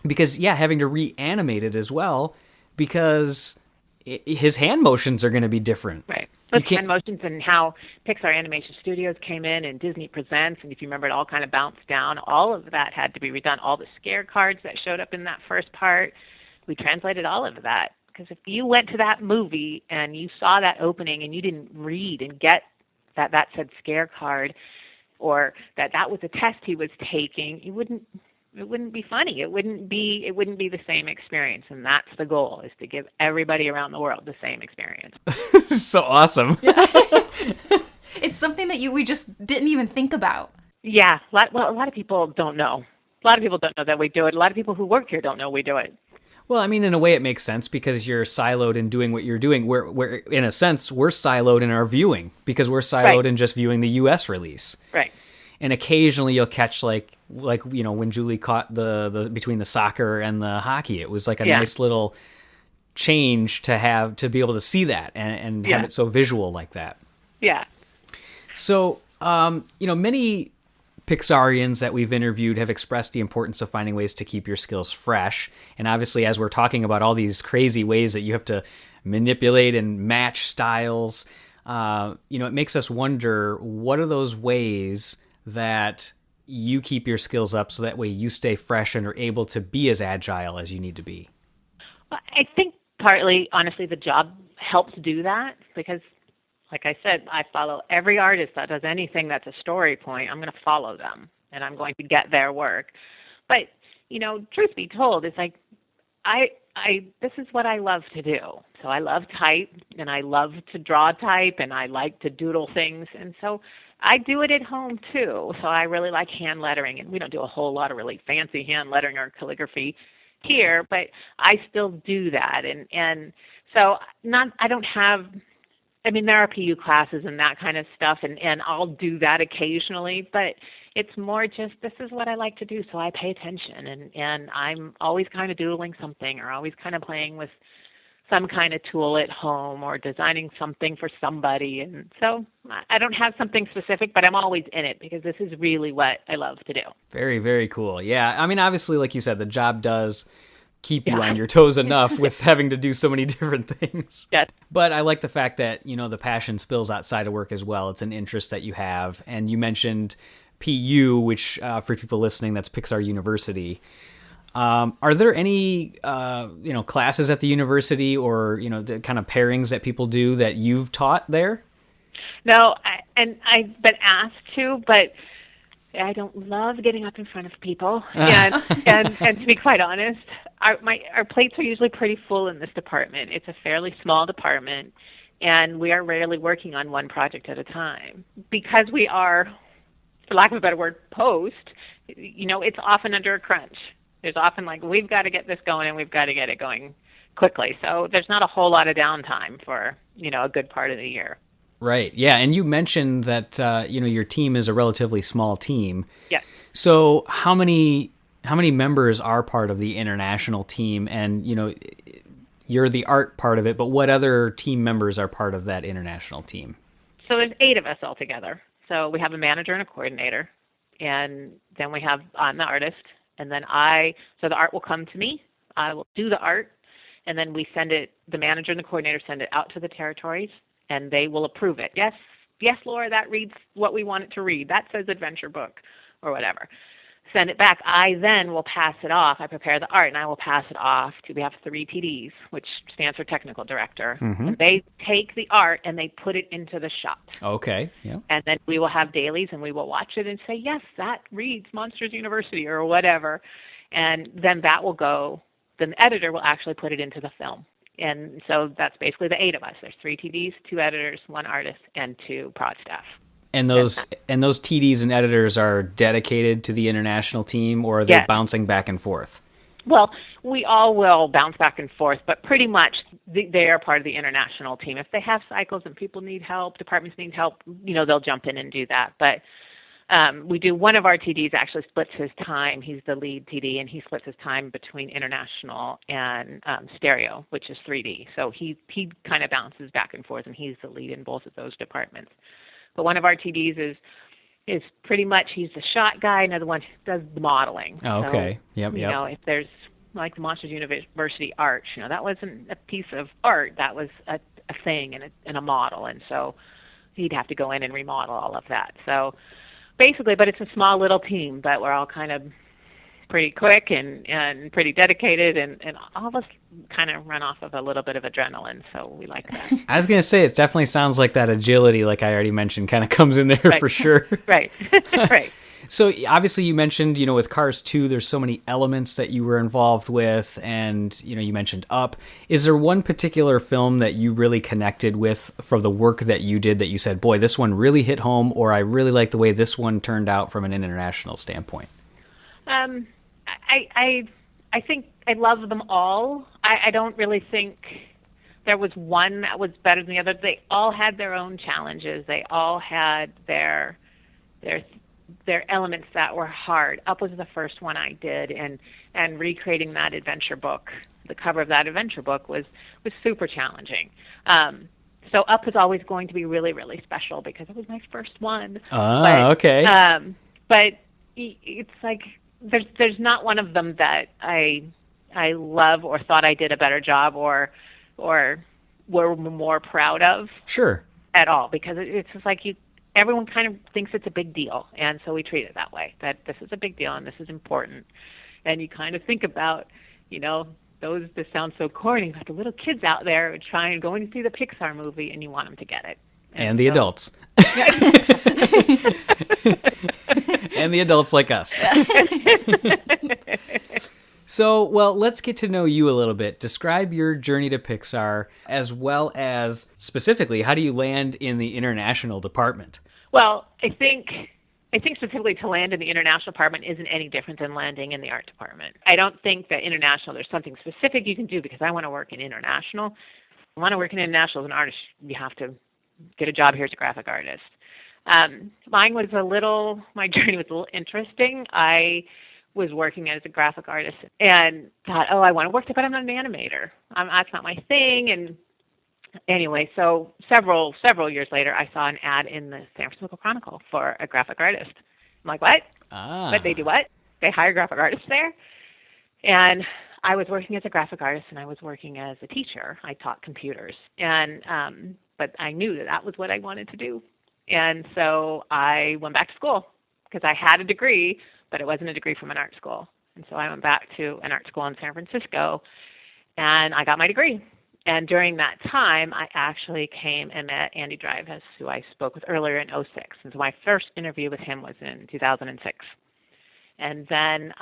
because, having to reanimate it as well, because his hand motions are going to be different. Right. Those hand motions, and how Pixar Animation Studios came in and Disney Presents, and if you remember, it all kind of bounced down. All of that had to be redone. All the scare cards that showed up in that first part, we translated all of that. Because if you went to that movie and you saw that opening and you didn't read and get that said scare card, or that was a test he was taking, it wouldn't be funny. It wouldn't be the same experience. And that's the goal, is to give everybody around the world the same experience. So awesome. It's something that we just didn't even think about. Yeah. A lot of people don't know. A lot of people don't know that we do it. A lot of people who work here don't know we do it. Well, in a way it makes sense, because you're siloed in doing what you're doing. We're in a sense, we're siloed in our viewing, because we're siloed in just viewing the U.S. release. Right. And occasionally you'll catch like when Julie caught the between the soccer and the hockey, it was like a nice little change to be able to see that and have it so visual like that. Yeah. So, many Pixarians that we've interviewed have expressed the importance of finding ways to keep your skills fresh. And obviously, as we're talking about all these crazy ways that you have to manipulate and match styles, it makes us wonder, what are those ways that you keep your skills up so that way you stay fresh and are able to be as agile as you need to be? Well, I think partly, honestly, the job helps do that, because, like I said, I follow every artist that does anything that's a story point. I'm going to follow them, and I'm going to get their work. But, truth be told, it's like, this is what I love to do. So I love type, and I love to draw type, and I like to doodle things. And so I do it at home too. So I really like hand lettering, and we don't do a whole lot of really fancy hand lettering or calligraphy here, but I still do that. And so I don't have, there are PU classes and that kind of stuff, and I'll do that occasionally, but it's more just, this is what I like to do, so I pay attention, and I'm always kind of doodling something, or always kind of playing with some kind of tool at home, or designing something for somebody. And so I don't have something specific, but I'm always in it, because this is really what I love to do. Very, very cool. Yeah, obviously, like you said, the job does keep you on your toes enough with having to do so many different things. Yes. But I like the fact that, the passion spills outside of work as well. It's an interest that you have. And you mentioned PU, which for people listening, that's Pixar University. Are there any, classes at the university, or, the kind of pairings that people do that you've taught there? No, and I've been asked to, but I don't love getting up in front of people. And to be quite honest, our plates are usually pretty full in this department. It's a fairly small department, and we are rarely working on one project at a time, because we are for lack of a better word, post, it's often under a crunch. There's often like, we've got to get this going and we've got to get it going quickly. So there's not a whole lot of downtime for, a good part of the year. Right. Yeah. And you mentioned that, your team is a relatively small team. Yes. So how many members are part of the international team? And, you're the art part of it, but what other team members are part of that international team? So there's 8 of us altogether. So we have a manager and a coordinator, and then I'm the artist, and then so the art will come to me. I will do the art, and then the manager and the coordinator send it out to the territories, and they will approve it. Yes, Laura, that reads what we want it to read. That says adventure book or whatever. Send it back. I then will pass it off. I prepare the art, and I will pass it off to, we have 3 TDs, which stands for technical director. Mm-hmm. And they take the art and they put it into the shop. Okay. Yeah. And then we will have dailies, and we will watch it and say, yes, that reads Monsters University or whatever. And then that will go, then the editor will actually put it into the film. And so that's basically the 8 of us. There's 3 TDs, 2 editors, 1 artist, and 2 prod staff. And those TDs and editors are dedicated to the international team, or are they bouncing back and forth? Well, we all will bounce back and forth, but pretty much they are part of the international team. If they have cycles and people need help, departments need help, they'll jump in and do that. But we do, one of our TDs actually splits his time. He's the lead TD, and he splits his time between international and stereo, which is 3D. So he kind of bounces back and forth, and he's the lead in both of those departments. But one of our TDs is pretty much, he's the shot guy, another one does the modeling. Oh, okay. So, yep. If there's like the Monsters University arch, that wasn't a piece of art, that was a thing and a model. And so he'd have to go in and remodel all of that. So basically, but it's a small little team, but we're all kind of pretty quick and pretty dedicated, and all of us kind of run off of a little bit of adrenaline, so we like that. I was going to say, it definitely sounds like that agility, like I already mentioned, kind of comes in there right. for sure. Right, right. So obviously you mentioned, with Cars 2, there's so many elements that you were involved with, and, you mentioned Up. Is there one particular film that you really connected with for the work that you did that you said, boy, this one really hit home, or I really like the way this one turned out from an international standpoint? I think I love them all. I don't really think there was one that was better than the other. They all had their own challenges. They all had their elements that were hard. Up was the first one I did, and recreating that adventure book, the cover of that adventure book was super challenging. So Up was always going to be really, really special because it was my first one. Okay. But it's like, there's not one of them that I love or thought I did a better job or were more proud of. Sure. At all, because it's just like everyone kind of thinks it's a big deal, and so we treat it that way, that this is a big deal and this is important. And you kind of think about, this sounds so corny, but the little kids out there trying going to see the Pixar movie, and you want them to get it. And the adults. And the adults like us. So, well, let's get to know you a little bit. Describe your journey to Pixar, as well as, specifically, how do you land in the international department? Well, I think specifically to land in the international department isn't any different than landing in the art department. I don't think that international, there's something specific you can do because I want to work in international. If I want to work in international as an artist, you have to get a job here as a graphic artist. My journey was a little interesting. I was working as a graphic artist and thought, I want to work there, but I'm not an animator. That's not my thing. And anyway, so several years later, I saw an ad in the San Francisco Chronicle for a graphic artist. I'm like, what? But they do what? They hire graphic artists there? And I was working as a graphic artist, and I was working as a teacher. I taught computers. And but I knew that was what I wanted to do. And so I went back to school because I had a degree, but it wasn't a degree from an art school. And so I went back to an art school in San Francisco, and I got my degree. And during that time, I actually came and met Andy Dreyfuss, who I spoke with earlier in 2006. And so my first interview with him was in 2006. And then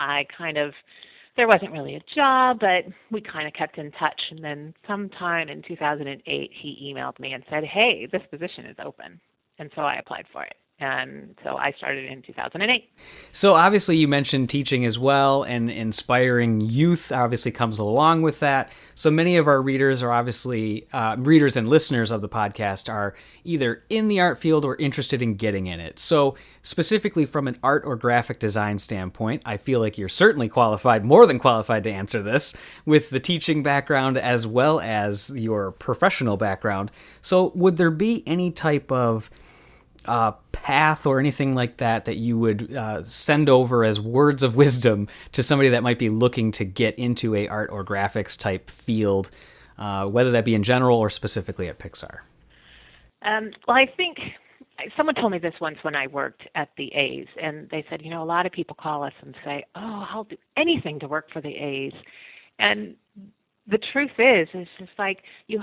there wasn't really a job, but we kind of kept in touch. And then sometime in 2008, he emailed me and said, hey, this position is open. And so I applied for it. And so I started in 2008. So obviously you mentioned teaching as well, and inspiring youth obviously comes along with that. So many of our readers are obviously, readers and listeners of the podcast are either in the art field or interested in getting in it. So specifically from an art or graphic design standpoint, I feel like you're certainly qualified, more than qualified to answer this, with the teaching background as well as your professional background. So would there be any type of path or anything like that you would send over as words of wisdom to somebody that might be looking to get into a art or graphics type field, whether that be in general or specifically at Pixar? Well, I think someone told me this once when I worked at the A's, and they said, a lot of people call us and say, oh, I'll do anything to work for the A's. And the truth is, it's just like you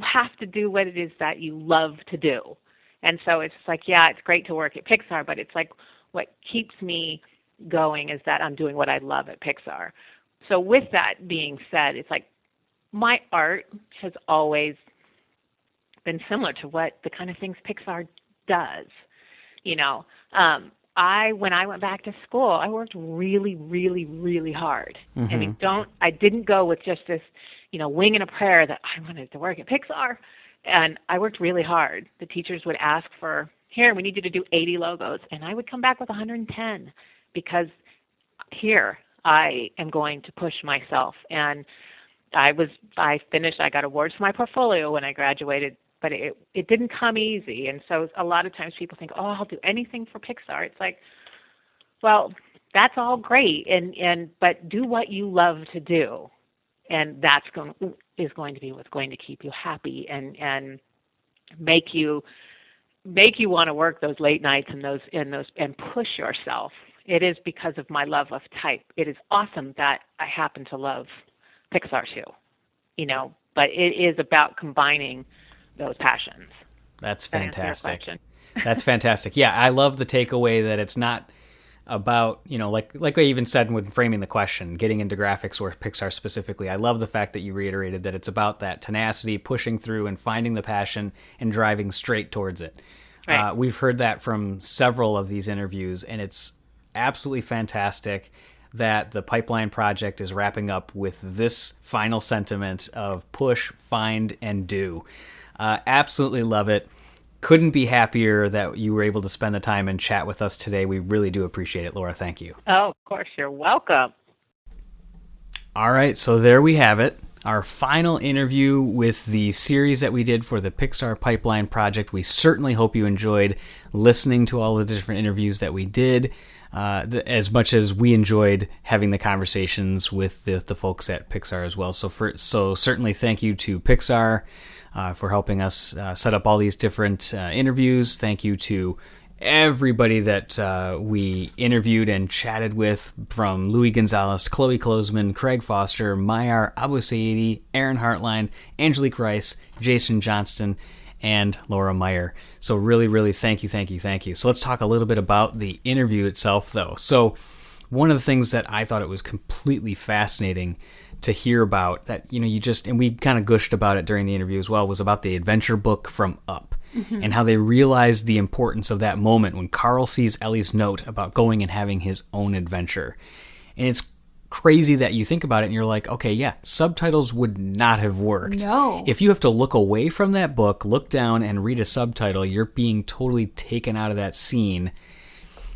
have to do what it is that you love to do. And so it's like, yeah, it's great to work at Pixar, but it's like what keeps me going is that I'm doing what I love at Pixar. So with that being said, it's like my art has always been similar to what the kind of things Pixar does. When I went back to school, I worked really, really, really hard. Mm-hmm. I didn't go with just this, wing and a prayer that I wanted to work at Pixar. And I worked really hard. The teachers would ask for, here, we need you to do 80 logos. And I would come back with 110 because here I am going to push myself. And I finished, I got awards for my portfolio when I graduated, but it didn't come easy. And so a lot of times people think, oh, I'll do anything for Pixar. It's like, well, that's all great, but do what you love to do. And that's is going to be what's going to keep you happy and make you want to work those late nights and push yourself. It is because of my love of type. It is awesome that I happen to love Pixar too, but it is about combining those passions. That's fantastic. That's fantastic. Yeah, I love the takeaway that it's not about, like I even said when framing the question, getting into graphics or Pixar specifically. I love the fact that you reiterated that it's about that tenacity, pushing through and finding the passion and driving straight towards it. Right. We've heard that from several of these interviews, and it's absolutely fantastic that the Pipeline Project is wrapping up with this final sentiment of push, find, and do. Absolutely love it. Couldn't be happier that you were able to spend the time and chat with us today. We really do appreciate it, Laura. Thank you. Oh, of course. You're welcome. All right. So there we have it. Our final interview with the series that we did for the Pixar Pipeline Project. We certainly hope you enjoyed listening to all the different interviews that we did, as much as we enjoyed having the conversations with the folks at Pixar as well. So certainly thank you to Pixar for helping us set up all these different interviews. Thank you to everybody that we interviewed and chatted with, from Louis Gonzalez, Chloe Klosman, Craig Foster, Mayar Abu-Saidi, Aaron Hartline, Angelique Rice, Jason Johnston, and Laura Meyer. So really, really thank you. So let's talk a little bit about the interview itself, though. So one of the things that I thought it was completely fascinating to hear about, that and we kind of gushed about it during the interview as well, was about the adventure book from Up, mm-hmm. and how they realized the importance of that moment when Carl sees Ellie's note about going and having his own adventure. And it's crazy that you think about it and you're like, okay, yeah, subtitles would not have worked. No. If you have to look away from that book, look down and read a subtitle, you're being totally taken out of that scene.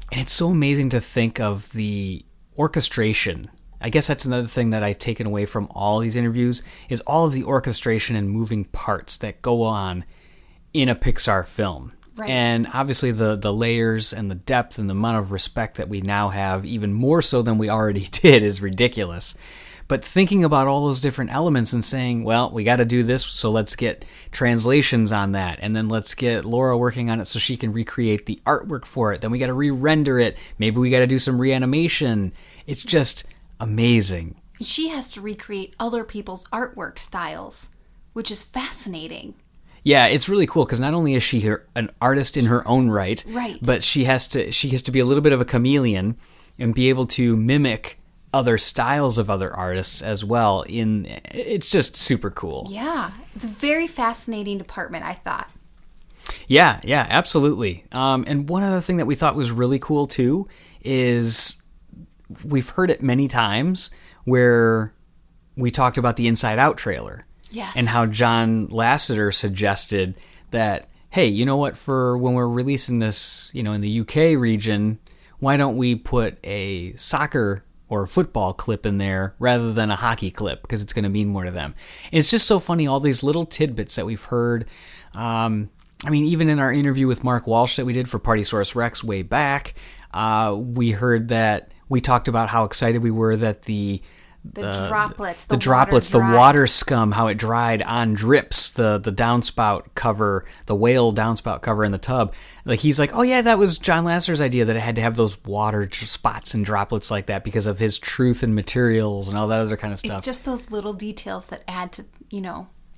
And it's so amazing to think of the orchestration. I guess that's another thing that I've taken away from all these interviews, is all of the orchestration and moving parts that go on in a Pixar film. Right. And obviously the layers and the depth and the amount of respect that we now have, even more so than we already did, is ridiculous. But thinking about all those different elements and saying, well, we got to do this, so let's get translations on that. And then let's get Laura working on it so she can recreate the artwork for it. Then we got to re-render it. Maybe we got to do some reanimation. It's just amazing. She has to recreate other people's artwork styles, which is fascinating. Yeah, it's really cool because not only is she an artist in her own right, but she has to be a little bit of a chameleon and be able to mimic other styles of other artists as well. It's just super cool. Yeah, it's a very fascinating department, I thought. Yeah, absolutely. And one other thing that we thought was really cool too is we've heard it many times where we talked about the Inside Out trailer. Yes. And how John Lasseter suggested that, hey, you know what, for when we're releasing this, in the UK region, why don't we put a soccer or a football clip in there rather than a hockey clip, because it's going to mean more to them. And it's just so funny, all these little tidbits that we've heard. Even in our interview with Mark Walsh that we did for Partysaurus Rex way back, we heard that we talked about how excited we were that the droplets, the water scum, how it dried on drips, the downspout cover, the whale downspout cover in the tub. Like, he's like, oh yeah, that was John Lasseter's idea, that it had to have those water spots and droplets like that because of his truth in materials and all that other kind of stuff. It's just those little details that add to,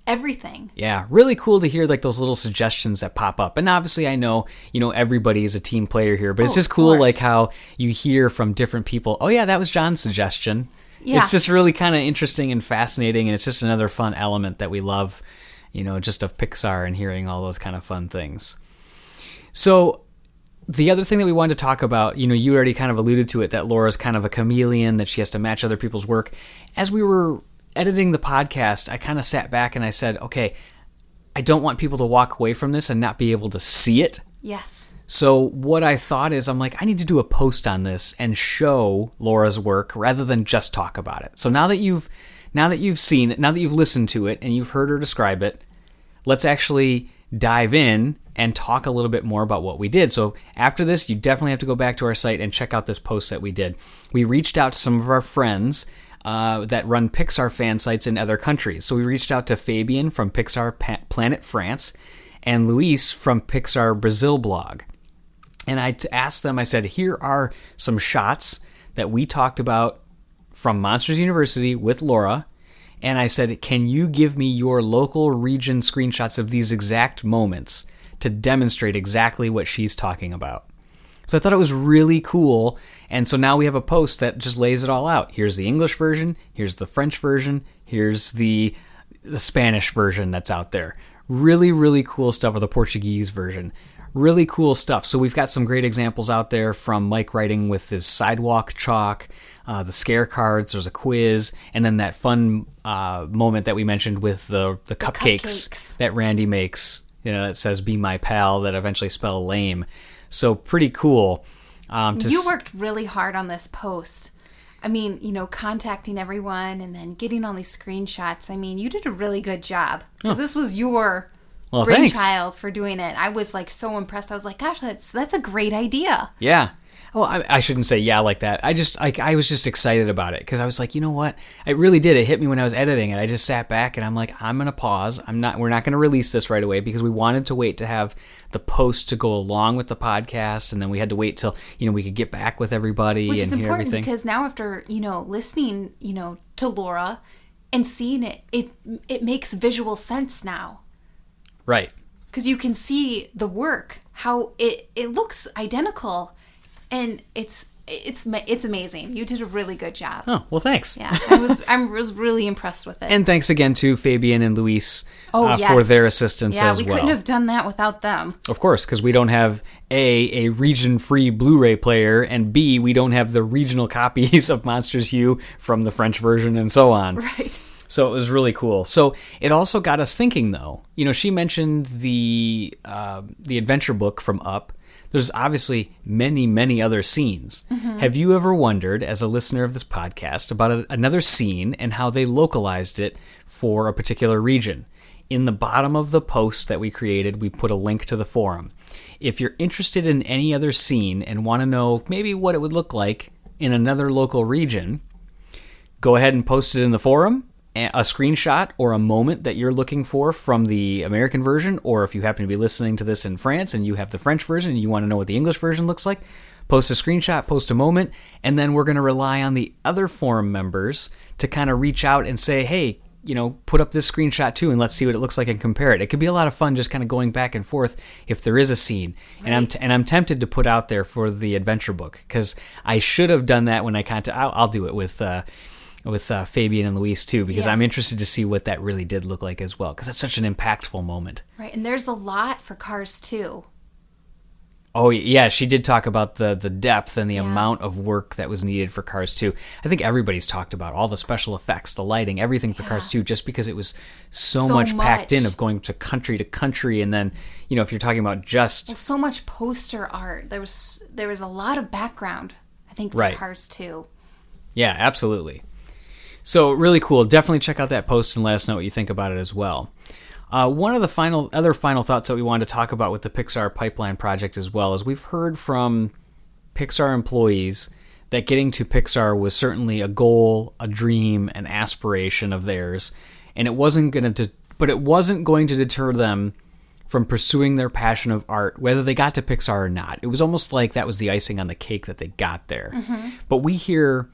everything. Yeah, really cool to hear like those little suggestions that pop up. And obviously I know, everybody is a team player here, but it's just cool like how you hear from different people, oh yeah, that was John's suggestion. Yeah. It's just really kind of interesting and fascinating, and it's just another fun element that we love, just of Pixar and hearing all those kind of fun things. So the other thing that we wanted to talk about, you already kind of alluded to it, that Laura's kind of a chameleon, that she has to match other people's work. As we were editing the podcast, I kind of sat back and I said, okay, I don't want people to walk away from this and not be able to see it. Yes. So what I thought is, I'm like, I need to do a post on this and show Laura's work rather than just talk about it. So now that you've seen it, now that you've listened to it and you've heard her describe it, let's actually dive in and talk a little bit more about what we did. So after this, you definitely have to go back to our site and check out this post that we did. We reached out to some of our friends that run Pixar fan sites in other countries. So we reached out to Fabian from Pixar Planet France and Luis from Pixar Brazil blog. And I asked them, I said, here are some shots that we talked about from Monsters University with Laura. And I said, can you give me your local region screenshots of these exact moments to demonstrate exactly what she's talking about? So I thought it was really cool. And so now we have a post that just lays it all out. Here's the English version. Here's the French version. Here's the Spanish version that's out there. Really, really cool stuff, or the Portuguese version. Really cool stuff. So we've got some great examples out there from Mike writing with his sidewalk chalk, the scare cards, there's a quiz, and then that fun moment that we mentioned with the cupcakes that Randy makes, that says "Be my pal," that eventually spell lame. So pretty cool. You worked really hard on this post. Contacting everyone and then getting all these screenshots. You did a really good job, because this was your brainchild for doing it. I was so impressed. I was like, gosh, that's a great idea. Yeah. Well, I shouldn't say yeah like that. I was just excited about it, because I was like, you know what? It really did. It hit me when I was editing it. I just sat back and I'm like, I'm going to pause. We're not going to release this right away, because we wanted to wait to have the post to go along with the podcast, and then we had to wait till, we could get back with everybody. Which is and hear important, everything. because now after, listening, to Laura and seeing it makes visual sense now. Right. Because you can see the work, how it looks identical, and it's amazing. You did a really good job. Oh, well, thanks. Yeah, I was really impressed with it. And thanks again to Fabian and Luis for their assistance as well. Yeah, we couldn't have done that without them. Of course, because we don't have a region-free Blu-ray player, and B, we don't have the regional copies of Monsters U from the French version and so on. Right. So it was really cool. So it also got us thinking, though. She mentioned the adventure book from Up. There's obviously many, many other scenes. Mm-hmm. Have you ever wondered, as a listener of this podcast, about another scene and how they localized it for a particular region? In the bottom of the post that we created, we put a link to the forum. If you're interested in any other scene and want to know maybe what it would look like in another local region, go ahead and post it in the forum. A screenshot or a moment that you're looking for from the American version, or if you happen to be listening to this in France and you have the French version and you want to know what the English version looks like, post a screenshot, post a moment, and then we're going to rely on the other forum members to kind of reach out and say, hey, put up this screenshot too, and let's see what it looks like and compare it. It could be a lot of fun just kind of going back and forth if there is a scene. Right. And I'm tempted to put out there for the adventure book, because I should have done that when I I'll do it with Fabian and Luis too, because I'm interested to see what that really did look like as well, because that's such an impactful moment. Right, and there's a lot for Cars 2. Oh, yeah, she did talk about the depth and the amount of work that was needed for Cars 2. I think everybody's talked about all the special effects, the lighting, everything for Cars 2, just because it was so much packed in, of going to country, and then, if you're talking about just... Well, so much poster art. There was a lot of background, I think, for Cars 2. Yeah, absolutely. So, really cool. Definitely check out that post and let us know what you think about it as well. One of the other final thoughts that we wanted to talk about with the Pixar Pipeline Project as well is we've heard from Pixar employees that getting to Pixar was certainly a goal, a dream, an aspiration of theirs, and it wasn't going to deter them from pursuing their passion of art, whether they got to Pixar or not. It was almost like that was the icing on the cake that they got there. Mm-hmm. But we hear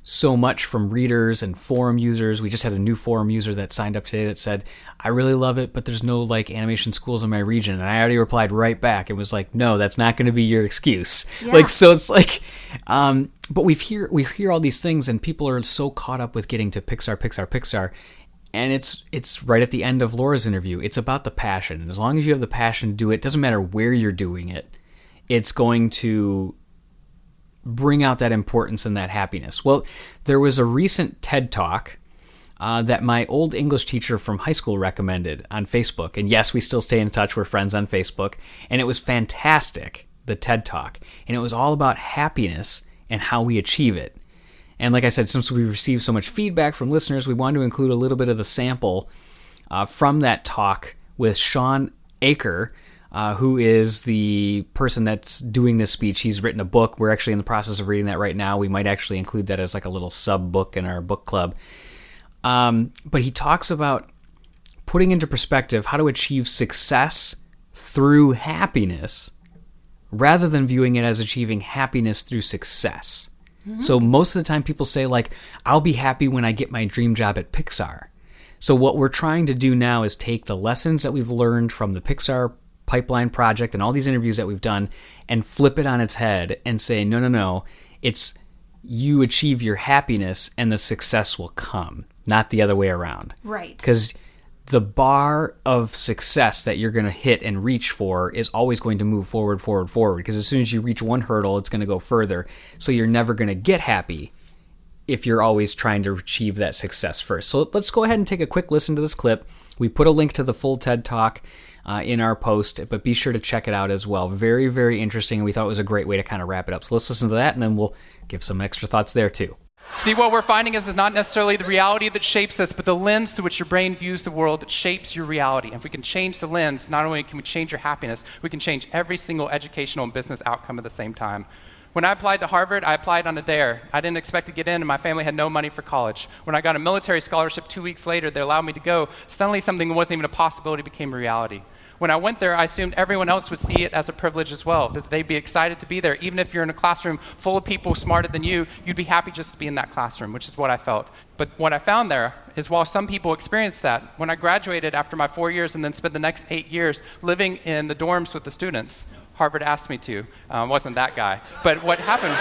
so much from readers and forum users. We just had a new forum user that signed up today that said, I really love it, but there's no animation schools in my region. And I already replied right back. It was like, no, that's not going to be your excuse. Yeah. So it's like, but we hear all these things, and people are so caught up with getting to Pixar. And it's right at the end of Laura's interview. It's about the passion. And as long as you have the passion to do it, doesn't matter where you're doing it, it's going to bring out that importance and that happiness. Well, there was a recent TED Talk that my old English teacher from high school recommended on Facebook. And yes, we still stay in touch. We're friends on Facebook. And it was fantastic, the TED Talk. And it was all about happiness and how we achieve it. And like I said, since we received so much feedback from listeners, we wanted to include a little bit of the sample from that talk with Shawn Achor, who is the person that's doing this speech. He's written a book. We're actually in the process of reading that right now. We might actually include that as like a little sub-book in our book club. But he talks about putting into perspective how to achieve success through happiness rather than viewing it as achieving happiness through success. Mm-hmm. So most of the time people say, like, I'll be happy when I get my dream job at Pixar. So what we're trying to do now is take the lessons that we've learned from the Pixar Pipeline Project and all these interviews that we've done and flip it on its head and say, no, it's you achieve your happiness and the success will come, not the other way around. Right. Because the bar of success that you're going to hit and reach for is always going to move forward. Because as soon as you reach one hurdle, it's going to go further. So you're never going to get happy if you're always trying to achieve that success first. So let's go ahead and take a quick listen to this clip. We put a link to the full TED Talk in our post, but be sure to check it out as well. Very, very interesting, and we thought it was a great way to kind of wrap it up. So let's listen to that, and then we'll give some extra thoughts there too. See, what we're finding is not necessarily the reality that shapes us, but the lens through which your brain views the world that shapes your reality. And if we can change the lens, not only can we change your happiness, we can change every single educational and business outcome at the same time. When I applied to Harvard, I applied on a dare. I didn't expect to get in, and my family had no money for college. When I got a military scholarship 2 weeks later, they allowed me to go. Suddenly, something that wasn't even a possibility became a reality. When I went there, I assumed everyone else would see it as a privilege as well, that they'd be excited to be there. Even if you're in a classroom full of people smarter than you, you'd be happy just to be in that classroom, which is what I felt. But what I found there is while some people experienced that, when I graduated after my 4 years and then spent the next 8 years living in the dorms with the students, Harvard asked me to. Wasn't that guy. But what happened...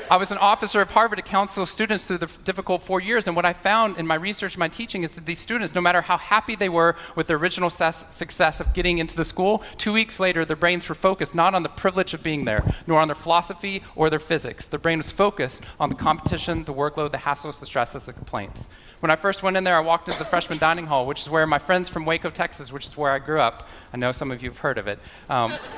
I was an officer of Harvard to counsel students through the difficult 4 years, and what I found in my research and my teaching is that these students, no matter how happy they were with their original success of getting into the school, 2 weeks later their brains were focused not on the privilege of being there, nor on their philosophy or their physics. Their brain was focused on the competition, the workload, the hassles, the stresses, the complaints. When I first went in there, I walked into the freshman dining hall, which is where my friends from Waco, Texas, which is where I grew up, I know some of you have heard of it.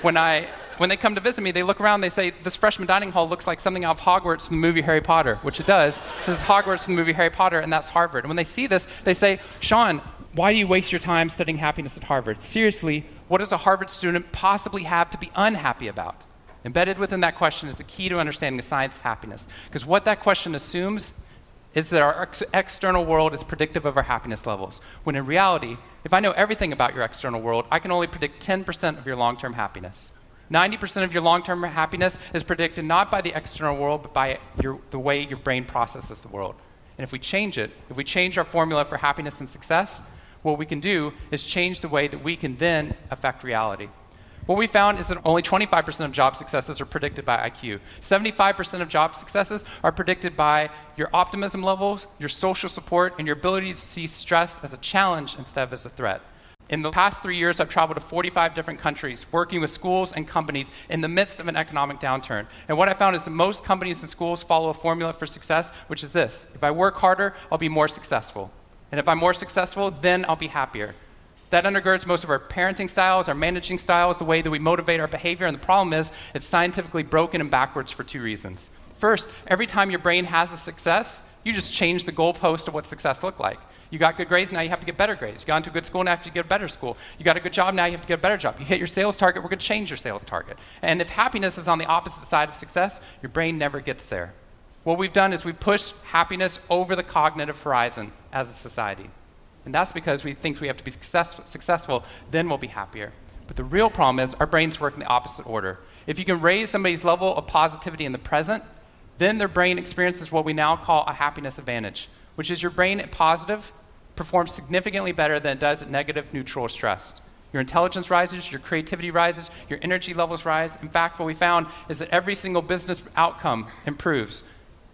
When they come to visit me, they look around, they say, this freshman dining hall looks like something out of Hogwarts from the movie Harry Potter, which it does. This is Hogwarts from the movie Harry Potter, and that's Harvard. And when they see this, they say, Shawn, why do you waste your time studying happiness at Harvard? Seriously, what does a Harvard student possibly have to be unhappy about? Embedded within that question is the key to understanding the science of happiness. Because what that question assumes is that our external world is predictive of our happiness levels. When in reality, if I know everything about your external world, I can only predict 10% of your long-term happiness. 90% of your long-term happiness is predicted not by the external world, but by the way your brain processes the world. And if we change it, if we change our formula for happiness and success, what we can do is change the way that we can then affect reality. What we found is that only 25% of job successes are predicted by IQ. 75% of job successes are predicted by your optimism levels, your social support, and your ability to see stress as a challenge instead of as a threat. In the past 3 years, I've traveled to 45 different countries, working with schools and companies in the midst of an economic downturn. And what I found is that most companies and schools follow a formula for success, which is this: if I work harder, I'll be more successful. And if I'm more successful, then I'll be happier. That undergirds most of our parenting styles, our managing styles, the way that we motivate our behavior. And the problem is, it's scientifically broken and backwards for 2 reasons. First, every time your brain has a success, you just change the goalpost of what success looked like. You got good grades, now you have to get better grades. You got into a good school, now you have to get a better school. You got a good job, now you have to get a better job. You hit your sales target, we're going to change your sales target. And if happiness is on the opposite side of success, your brain never gets there. What we've done is we've pushed happiness over the cognitive horizon as a society. And that's because we think we have to be successful, then we'll be happier. But the real problem is our brains work in the opposite order. If you can raise somebody's level of positivity in the present, then their brain experiences what we now call a happiness advantage, which is your brain at positive performs significantly better than it does at negative, neutral, or stressed. Your intelligence rises, your creativity rises, your energy levels rise. In fact, what we found is that every single business outcome improves.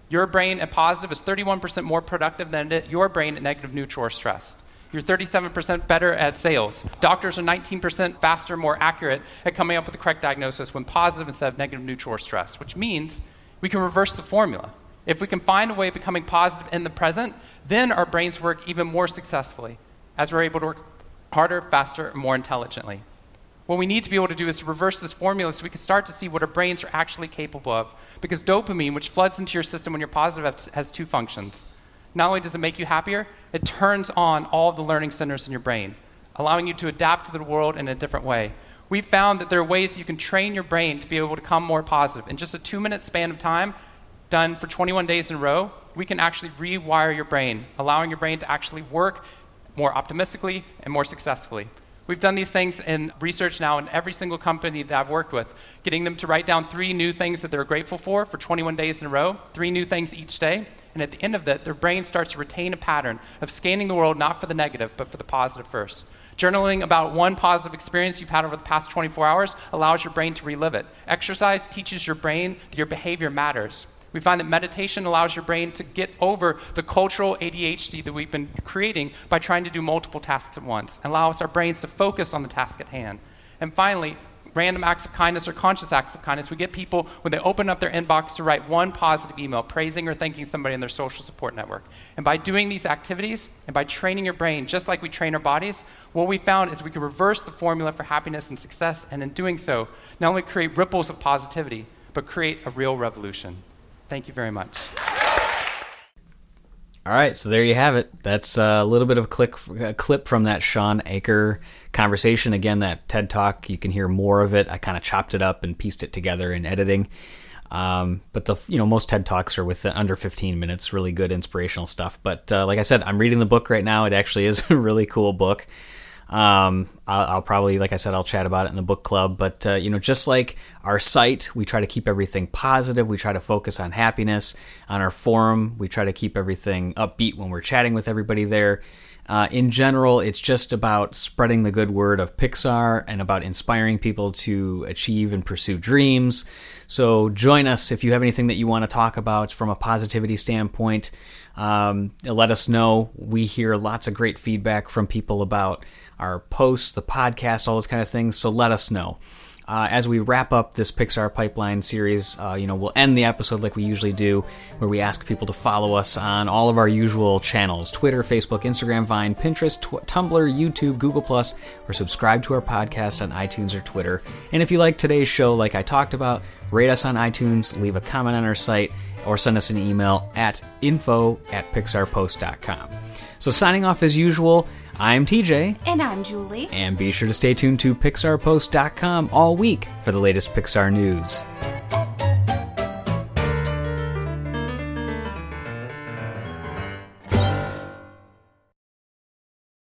Your brain at positive is 31% more productive than your brain at negative, neutral, or stressed. You're 37% better at sales. Doctors are 19% faster, more accurate at coming up with the correct diagnosis when positive instead of negative, neutral, or stressed, which means we can reverse the formula. If we can find a way of becoming positive in the present, then our brains work even more successfully as we're able to work harder, faster, and more intelligently. What we need to be able to do is to reverse this formula so we can start to see what our brains are actually capable of. Because dopamine, which floods into your system when you're positive, has 2 functions. Not only does it make you happier, it turns on all of the learning centers in your brain, allowing you to adapt to the world in a different way. We've found that there are ways that you can train your brain to be able to become more positive. In just a 2-minute span of time, done for 21 days in a row, we can actually rewire your brain, allowing your brain to actually work more optimistically and more successfully. We've done these things in research now in every single company that I've worked with, getting them to write down 3 new things that they're grateful for 21 days in a row, 3 new things each day. And at the end of that, their brain starts to retain a pattern of scanning the world not for the negative, but for the positive first. Journaling about one positive experience you've had over the past 24 hours allows your brain to relive it. Exercise teaches your brain that your behavior matters. We find that meditation allows your brain to get over the cultural ADHD that we've been creating by trying to do multiple tasks at once, and allows our brains to focus on the task at hand. And finally, random acts of kindness or conscious acts of kindness. We get people, when they open up their inbox, to write one positive email praising or thanking somebody in their social support network. And by doing these activities and by training your brain, just like we train our bodies, what we found is we can reverse the formula for happiness and success, and in doing so, not only create ripples of positivity, but create a real revolution. Thank you very much. All right, so there you have it. That's a little bit of a clip from that Shawn Achor conversation. Again, that TED Talk, you can hear more of it. I kind of chopped it up and pieced it together in editing. But most TED Talks are with under 15 minutes, really good inspirational stuff. But like I said, I'm reading the book right now. It actually is a really cool book. I'll probably, like I said, I'll chat about it in the book club, but, just like our site, we try to keep everything positive. We try to focus on happiness. On our forum, we try to keep everything upbeat when we're chatting with everybody there. In general, it's just about spreading the good word of Pixar and about inspiring people to achieve and pursue dreams. So join us if you have anything that you want to talk about from a positivity standpoint. Let us know. We hear lots of great feedback from people about our posts, the podcast, all those kind of things. So let us know. As we wrap up this Pixar Pipeline series, we'll end the episode like we usually do, where we ask people to follow us on all of our usual channels: Twitter, Facebook, Instagram, Vine, Pinterest, Tumblr, YouTube, Google+, or subscribe to our podcast on iTunes or Twitter. And if you like today's show, like I talked about, rate us on iTunes, leave a comment on our site, or send us an email at info@pixarpost.com. So signing off as usual, I'm TJ. And I'm Julie. And be sure to stay tuned to pixarpost.com all week for the latest Pixar news.